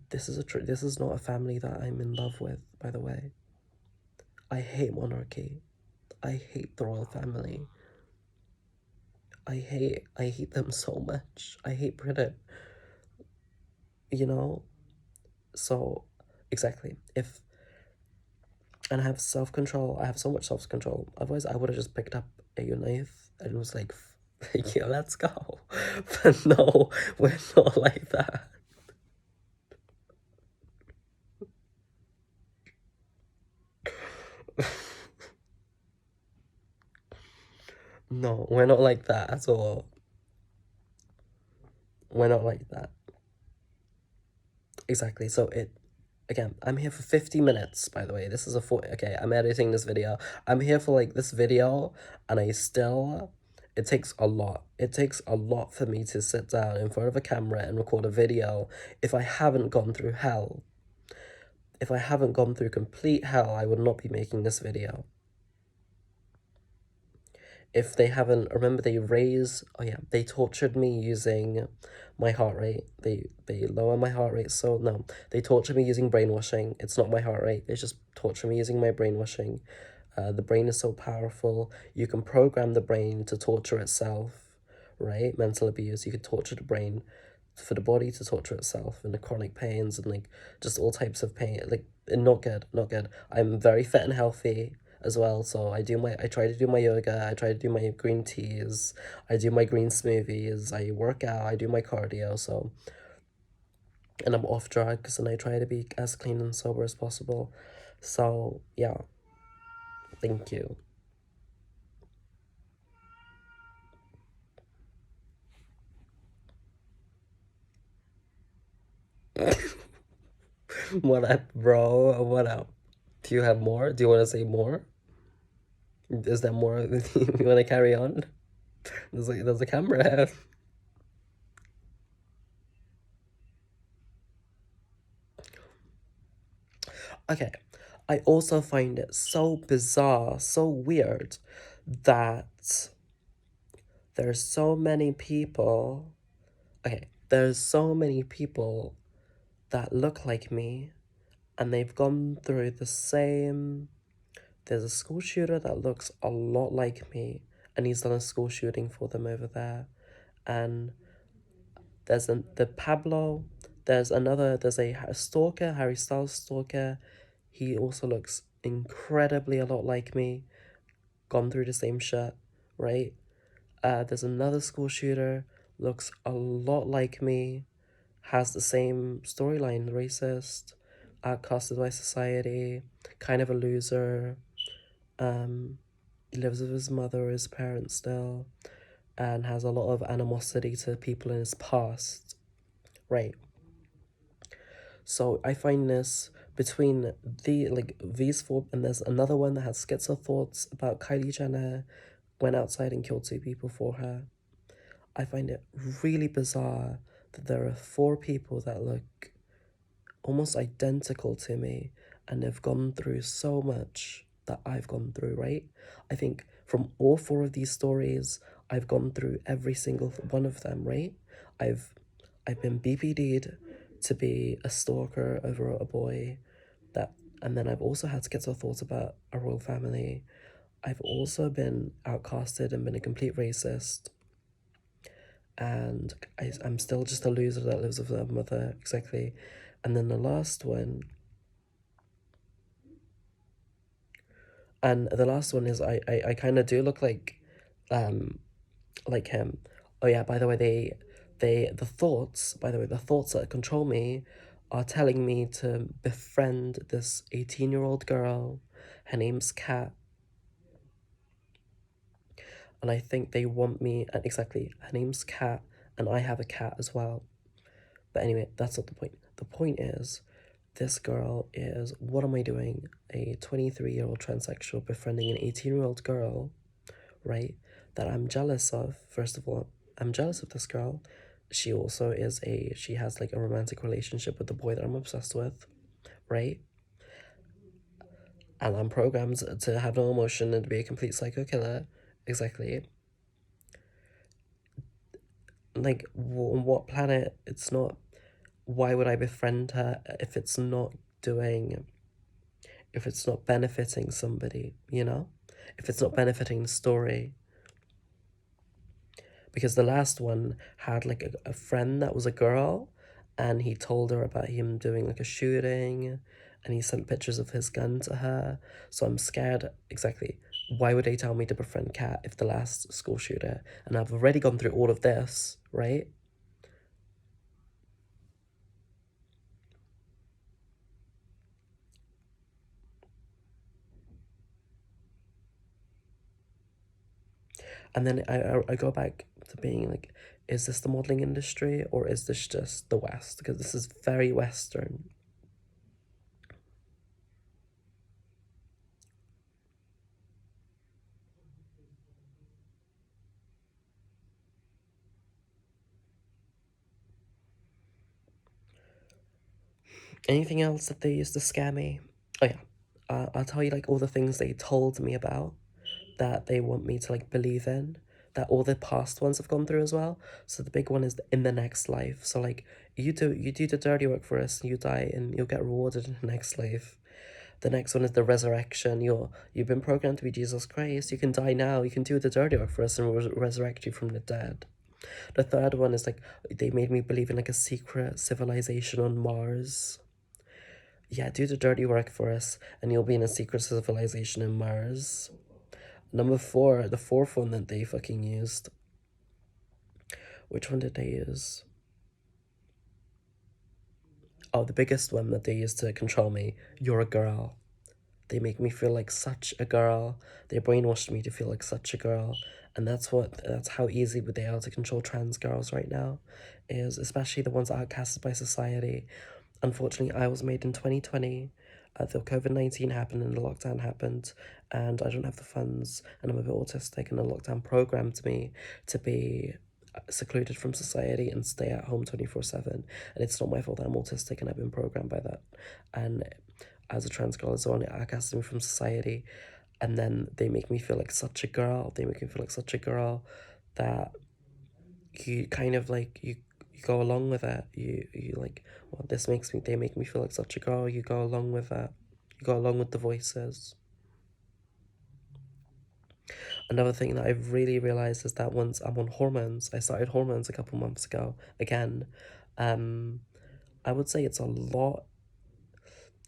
[SPEAKER 1] This is not a family that I'm in love with, by the way. I hate monarchy. I hate the royal family. I hate them so much. I hate Britain. You know? So exactly. And I have self-control. I have so much self-control. Otherwise I would have just picked up a knife and was like, yeah, let's go. But no, we're not like that. No, we're not like that at all. We're not like that. Exactly. So again, I'm here for 50 minutes, by the way. This is okay, I'm editing this video. I'm here for like this video, and it takes a lot. It takes a lot for me to sit down in front of a camera and record a video if I haven't gone through hell. If I haven't gone through complete hell, I would not be making this video. if they haven't, remember they tortured me using my heart rate. They lower my heart rate, so no, they torture me using brainwashing. It's not my heart rate, they just torture me using my brainwashing. The brain is so powerful. You can program the brain to torture itself, right? Mental abuse, you can torture the brain for the body to torture itself, and the chronic pains and like just all types of pain, like not good, not good. I'm very fit and healthy as well, so I try to do my yoga, I try to do my green teas, I do my green smoothies, I work out, I do my cardio, so, and I'm off drugs, and I try to be as clean and sober as possible. So yeah, thank you. What up, bro? What up? Do you have more? Do you want to say more? Is there more? You want to carry on? There's a camera. Okay, I also find it so bizarre, so weird that there's so many people. Okay, there's so many people that look like me, and they've gone through the same. There's a school shooter that looks a lot like me, and he's done a school shooting for them over there. And the Pablo. There's a stalker, Harry Styles stalker. He also looks incredibly a lot like me, gone through the same shit, right? There's another school shooter, looks a lot like me, has the same storyline, racist, outcasted by society, kind of a loser. He lives with his mother or his parents still, and has a lot of animosity to people in his past, right? So I find this between these four, and there's another one that has schizo thoughts about Kylie Jenner, went outside and killed two people for her. I find it really bizarre that there are four people that look almost identical to me, and they've gone through so much that I've gone through, right? I think from all four of these stories, I've gone through every single one of them, right? I've I've been BPD'd to be a stalker over a boy, that, and then I've also had schizo thoughts about a royal family. I've also been outcasted and been a complete racist, and I'm still just a loser that lives with their mother, exactly. And then the last one, is I kind of do look um, like him. Oh yeah, by the way, the thoughts that control me are telling me to befriend this 18-year-old girl. Her name's Kat, and I think they want me, and exactly, her name's Kat, and I have a cat as well. But anyway, that's not the point. The point is, this girl is, what am I doing? A 23-year-old transsexual befriending an 18-year-old girl, right? That I'm jealous of. First of all, I'm jealous of this girl. She has like a romantic relationship with the boy that I'm obsessed with, right? And I'm programmed to have no emotion and to be a complete psycho killer. Exactly. Like, on what planet? It's not. Why would I befriend her doing, if it's not benefiting somebody, you know? If it's not benefiting the story. Because the last one had like a friend that was a girl, and he told her about him doing like a shooting, and he sent pictures of his gun to her. So I'm scared, exactly. Why would they tell me to befriend Kat if the last school shooter? And I've already gone through all of this, right? And then I go back to being like, is this the modeling industry, or is this just the West? Because this is very Western. Anything else that they used to scare me? Oh yeah, I'll tell you like all the things they told me about. that they want me to like believe in, that all the past ones have gone through as well. So the big one is in the next life. So like you do the dirty work for us, and you die, and you'll get rewarded in the next life. The next one is the resurrection. You've been programmed to be Jesus Christ. You can die now. You can do the dirty work for us, and we'll resurrect you from the dead. The third one is like they made me believe in like a secret civilization on Mars. Yeah, do the dirty work for us, and you'll be in a secret civilization in Mars. Number four, the fourth one that they fucking used. Which one did they use? Oh, the biggest one that they used to control me. You're a girl. They make me feel like such a girl. They brainwashed me to feel like such a girl. And that's how easy they are to control trans girls right now. Is especially the ones outcasted by society. Unfortunately, I was made in 2020. The COVID-19 happened and the lockdown happened, and I don't have the funds, and I'm a bit autistic, and the lockdown programmed me to be secluded from society and stay at home 24/7. And it's not my fault that I'm autistic, and I've been programmed by that. And as a trans girl as well, it outcasts me from society. And then they make me feel like such a girl. They make me feel like such a girl that you kind of like you go along with it. You like, well, this makes me, they make me feel like such a girl. You go along with it. You go along with the voices. Another thing that I've really realized is that once I'm on hormones, I started hormones a couple months ago again. I would say it's a lot,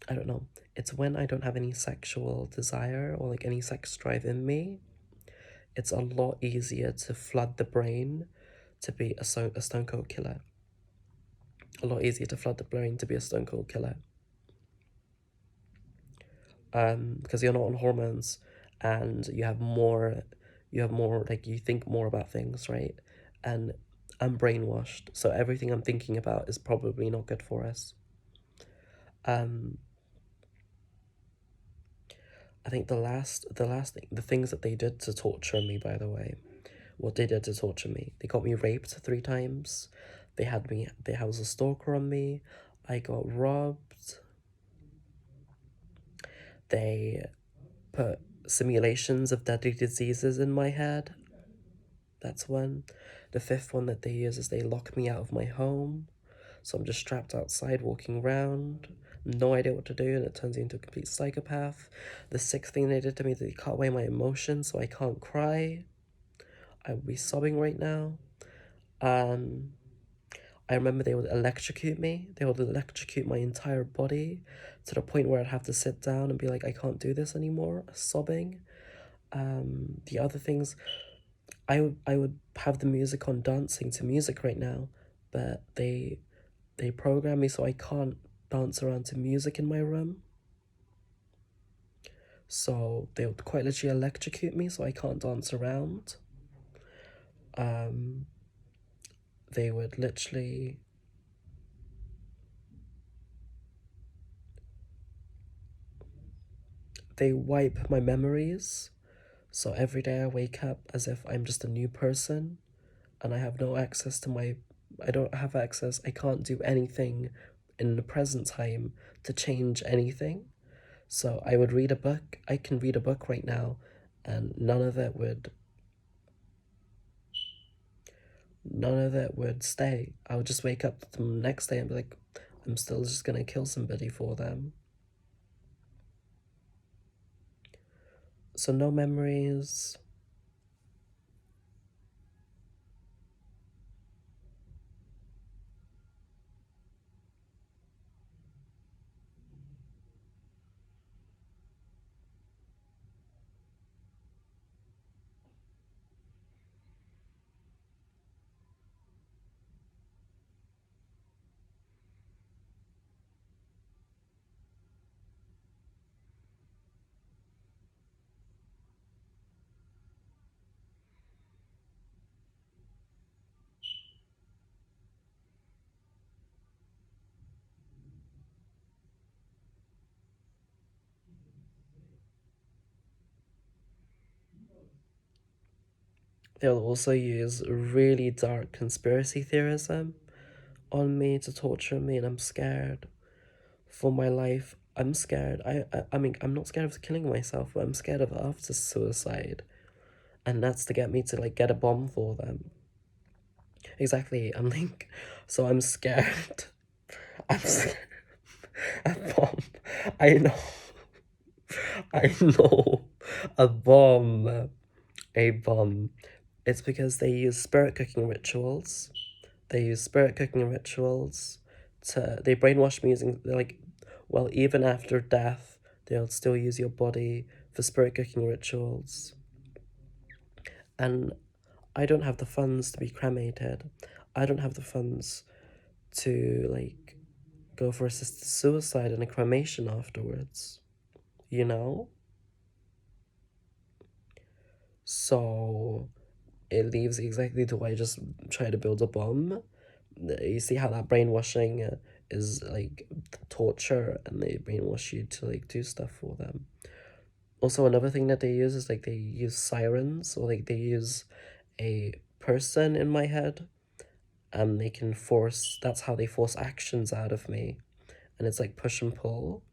[SPEAKER 1] I don't know, it's when I don't have any sexual desire or like any sex drive in me, it's a lot easier to flood the brain to be a stone cold killer. A lot easier to flood the brain to be a stone cold killer. Because you're not on hormones, and you have more like, you think more about things, right? And I'm brainwashed, so everything I'm thinking about is probably not good for us. Um, I think the things that they did to torture me, by the way, what they did to torture me, they got me raped 3 times. There was a stalker on me. I got robbed. They put simulations of deadly diseases in my head. That's one. The fifth one that they use is they lock me out of my home. So I'm just strapped outside walking around, no idea what to do, and it turns me into a complete psychopath. The sixth thing they did to me is they cut away my emotions so I can't cry. I would be sobbing right now. I remember they would electrocute me. They would electrocute my entire body to the point where I'd have to sit down and be like, I can't do this anymore, sobbing. The other things, I would have the music on, dancing to music right now, but they program me so I can't dance around to music in my room. So they would quite literally electrocute me so I can't dance around. They would literally they wipe my memories. So every day I wake up as if I'm just a new person, and I have no access to my I don't have access. I can't do anything in the present time to change anything. So I would read a book. I can read a book right now, and none of it would stay. I would just wake up the next day and be like, I'm still just gonna kill somebody for them. So no memories. They'll also use really dark conspiracy theorism on me to torture me, and I'm scared for my life. I'm scared. I mean, I'm not scared of killing myself, but I'm scared of after suicide. and that's to get me to like get a bomb for them. Exactly. I'm like, so I'm scared. I'm scared. A bomb. I know. I know. A bomb. A bomb. It's because they use spirit cooking rituals. They use spirit cooking rituals to, they brainwash me using, they're like, well, even after death, they'll still use your body for spirit cooking rituals. And I don't have the funds to be cremated. I don't have the funds to like go for assisted suicide and a cremation afterwards, you know? So it leaves exactly to why I just try to build a bomb. You see how that brainwashing is like torture, and they brainwash you to like do stuff for them. Also, another thing that they use is like they use sirens, or like they use a person in my head, and they can force, that's how they force actions out of me. And it's like push and pull.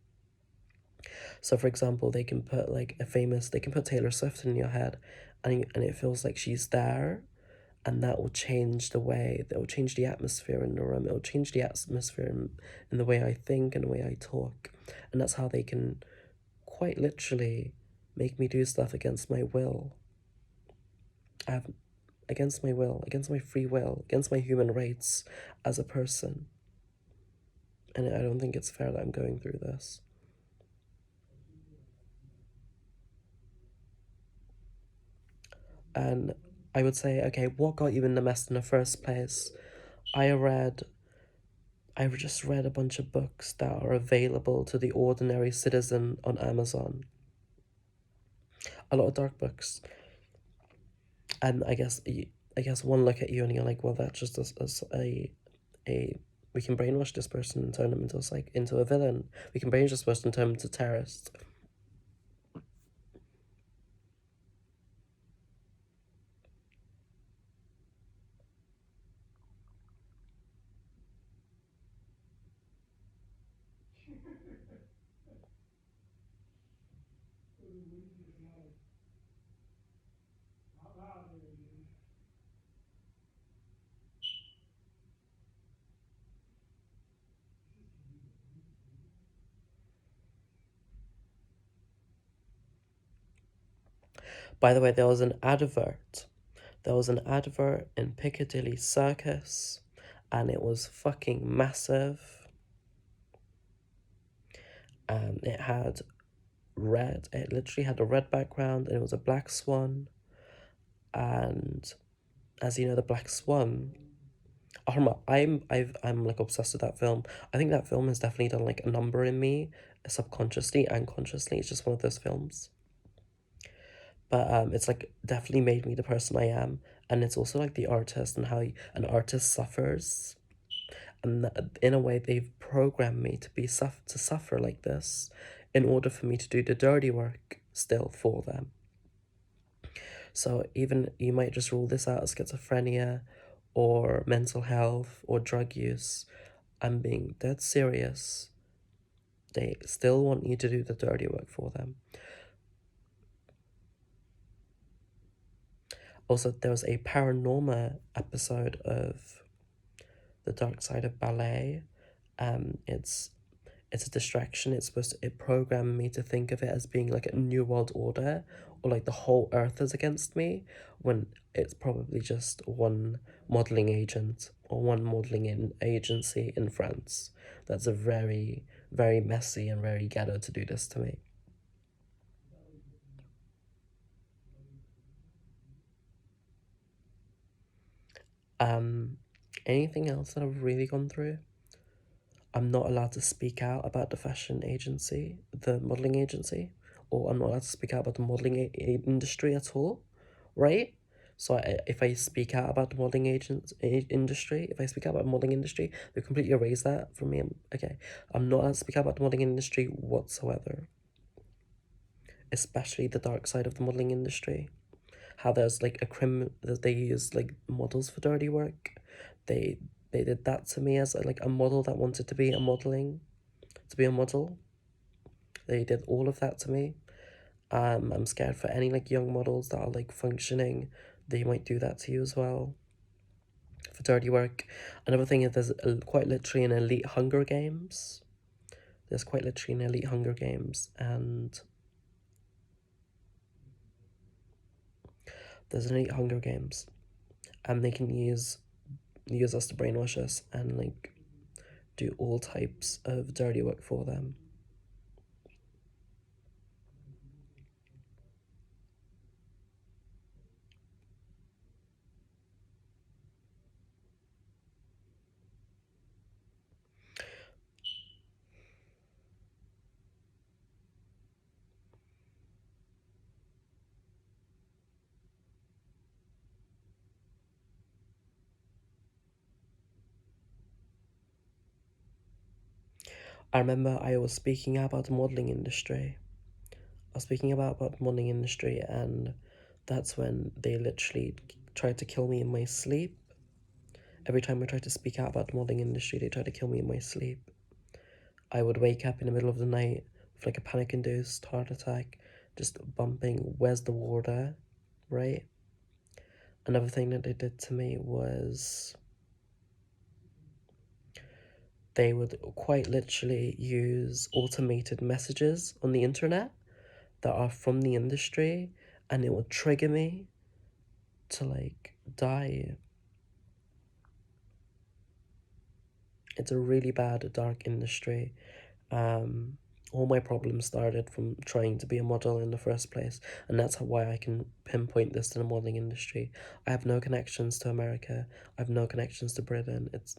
[SPEAKER 1] So for example, they can put like they can put Taylor Swift in your head, and it feels like she's there, and that will change that will change the atmosphere in the room. It will change the atmosphere in the way I think and the way I talk. And that's how they can quite literally make me do stuff against my will. I have against my will, against my free will, against my human rights as a person. And I don't think it's fair that I'm going through this. And I would say, okay, what got you in the mess in the first place? I read I just read a bunch of books that are available to the ordinary citizen on Amazon. A lot of dark books. And I guess one look at you and you're like, well, that's just a we can brainwash this person and turn them into into a villain. We can brainwash this person and turn them into a terrorist. By the way, there was an advert. There was an advert in Piccadilly Circus, and it was fucking massive. And it literally had a red background, and it was a black swan. And as you know, the Black Swan. I'm like obsessed with that film. I think that film has definitely done like a number in me, subconsciously and consciously. It's just one of those films. But it's like definitely made me the person I am, and it's also like the artist and how an artist suffers, and in a way they've programmed me to to suffer like this, in order for me to do the dirty work still for them. So even you might just rule this out as schizophrenia or mental health or drug use. I'm being dead serious. They still want you to do the dirty work for them. Also, there was a paranormal episode of The Dark Side of Ballet. It's a distraction. It programmed me to think of it as being like a new world order, or like the whole earth is against me, when it's probably just one modeling agent or one modeling agency in France. That's a very, very messy and very ghetto to do this to me. Um, Anything else that I've really gone through? I'm not allowed to speak out about the fashion agency, the modeling agency, or I'm not allowed to speak out about the modeling industry at all, right? So if I speak out about the modeling industry, if I speak out about the modeling industry, they completely erase that from me. Okay, I'm not allowed to speak out about the modeling industry whatsoever, especially the dark side of the modeling industry. How there's like that they use like models for dirty work. They they did that to me as like a model that wanted to be a modeling, to be a model. They did all of that to me, I'm scared for any like young models that are like functioning. They might do that to you as well for dirty work. Another thing is there's quite literally an elite Hunger Games. There's quite literally an elite Hunger Games, and there's an elite Hunger Games, and they can use us to brainwash us and like do all types of dirty work for them. I remember I was speaking about the modeling industry. I was speaking about the modeling industry, and that's when they literally tried to kill me in my sleep. Every time I tried to speak out about the modeling industry, they tried to kill me in my sleep. I would wake up in the middle of the night with like a panic-induced heart attack, just bumping, "Where's the water?" Right? Another thing that they did to me was they would quite literally use automated messages on the internet that are from the industry, and it would trigger me to like die. It's a really bad, dark industry. All my problems started from trying to be a model in the first place, and that's why I can pinpoint this to the modeling industry. I have no connections to America. I have no connections to Britain. It's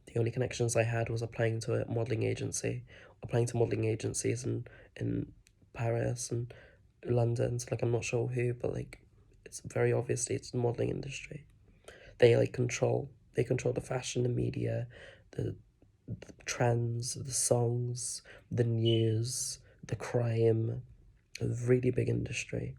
[SPEAKER 1] the only connections I had was applying to a modeling agency, applying to modeling agencies in Paris and London. So like I'm not sure who, but like it's very obviously it's the modeling industry. They like control the fashion, the media, the trends, the songs, the news, the crime. A really big industry.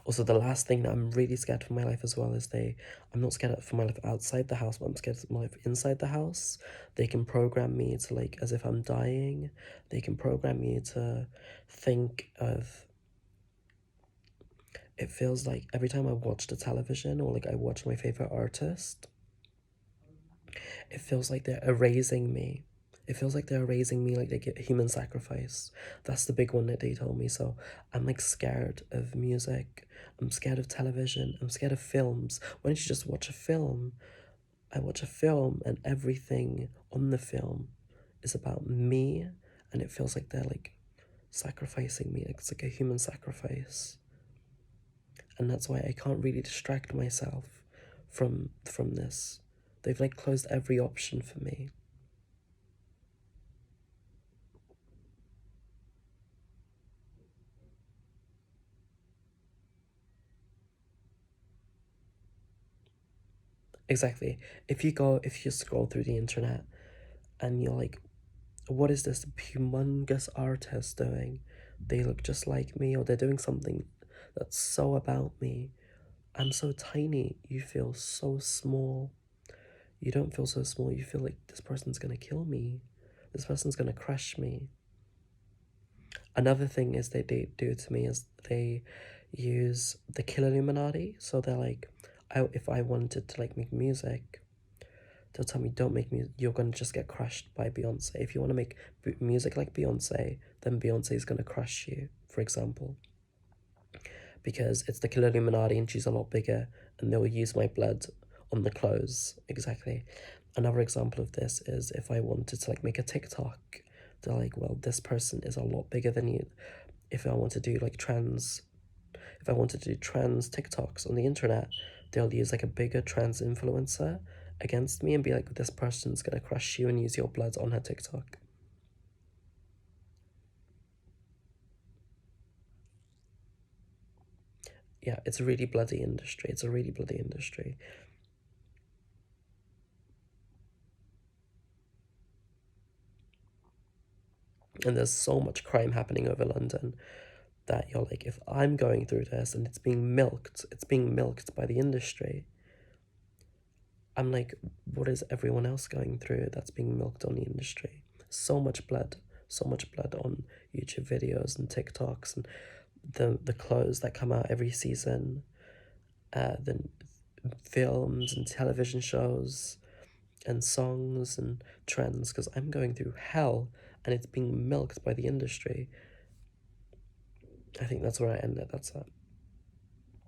[SPEAKER 1] Also, the last thing that I'm really scared for my life as well is I'm not scared for my life outside the house, but I'm scared for my life inside the house. They can program me to like, as if I'm dying. They can program me to think of, it feels like every time I watch the television or like I watch my favorite artist, it feels like they're erasing me. It feels like they're erasing me, like they get human sacrifice. That's the big one that they told me. So I'm like scared of music. I'm scared of television. I'm scared of films. Why don't you just watch a film? I watch a film and everything on the film is about me, and it feels like they're like sacrificing me. It's like a human sacrifice. And that's why I can't really distract myself from this. They've like closed every option for me. Exactly. If you scroll through the internet and you're like, what is this humongous artist doing? They look just like me, or they're doing something that's so about me. I'm so tiny. You feel so small. You don't feel so small. You feel like this person's gonna kill me. This person's gonna crush me. Another thing is they do to me is they use the kill Illuminati. So they're like, if I wanted to like make music, they'll tell me, don't make music, you're gonna just get crushed by Beyonce. If you want to make music like Beyonce, then Beyonce is gonna crush you, for example, because it's the Killer Illuminati and she's a lot bigger, and they'll use my blood on the clothes. Exactly. Another example of this is if I wanted to like make a TikTok, they're like, well, this person is a lot bigger than you. If I want to do like if I wanted to do trans TikToks on the internet, they'll use like a bigger trans influencer against me and be like, this person's gonna crush you and use your blood on her TikTok. Yeah, it's a really bloody industry. It's a really bloody industry. And there's so much crime happening over London that you're like, if I'm going through this and it's being milked by the industry, I'm like, what is everyone else going through that's being milked on the industry? So much blood on YouTube videos and TikToks, and the clothes that come out every season, the films and television shows and songs and trends, because I'm going through hell and it's being milked by the industry. I think that's where I end it. That's it.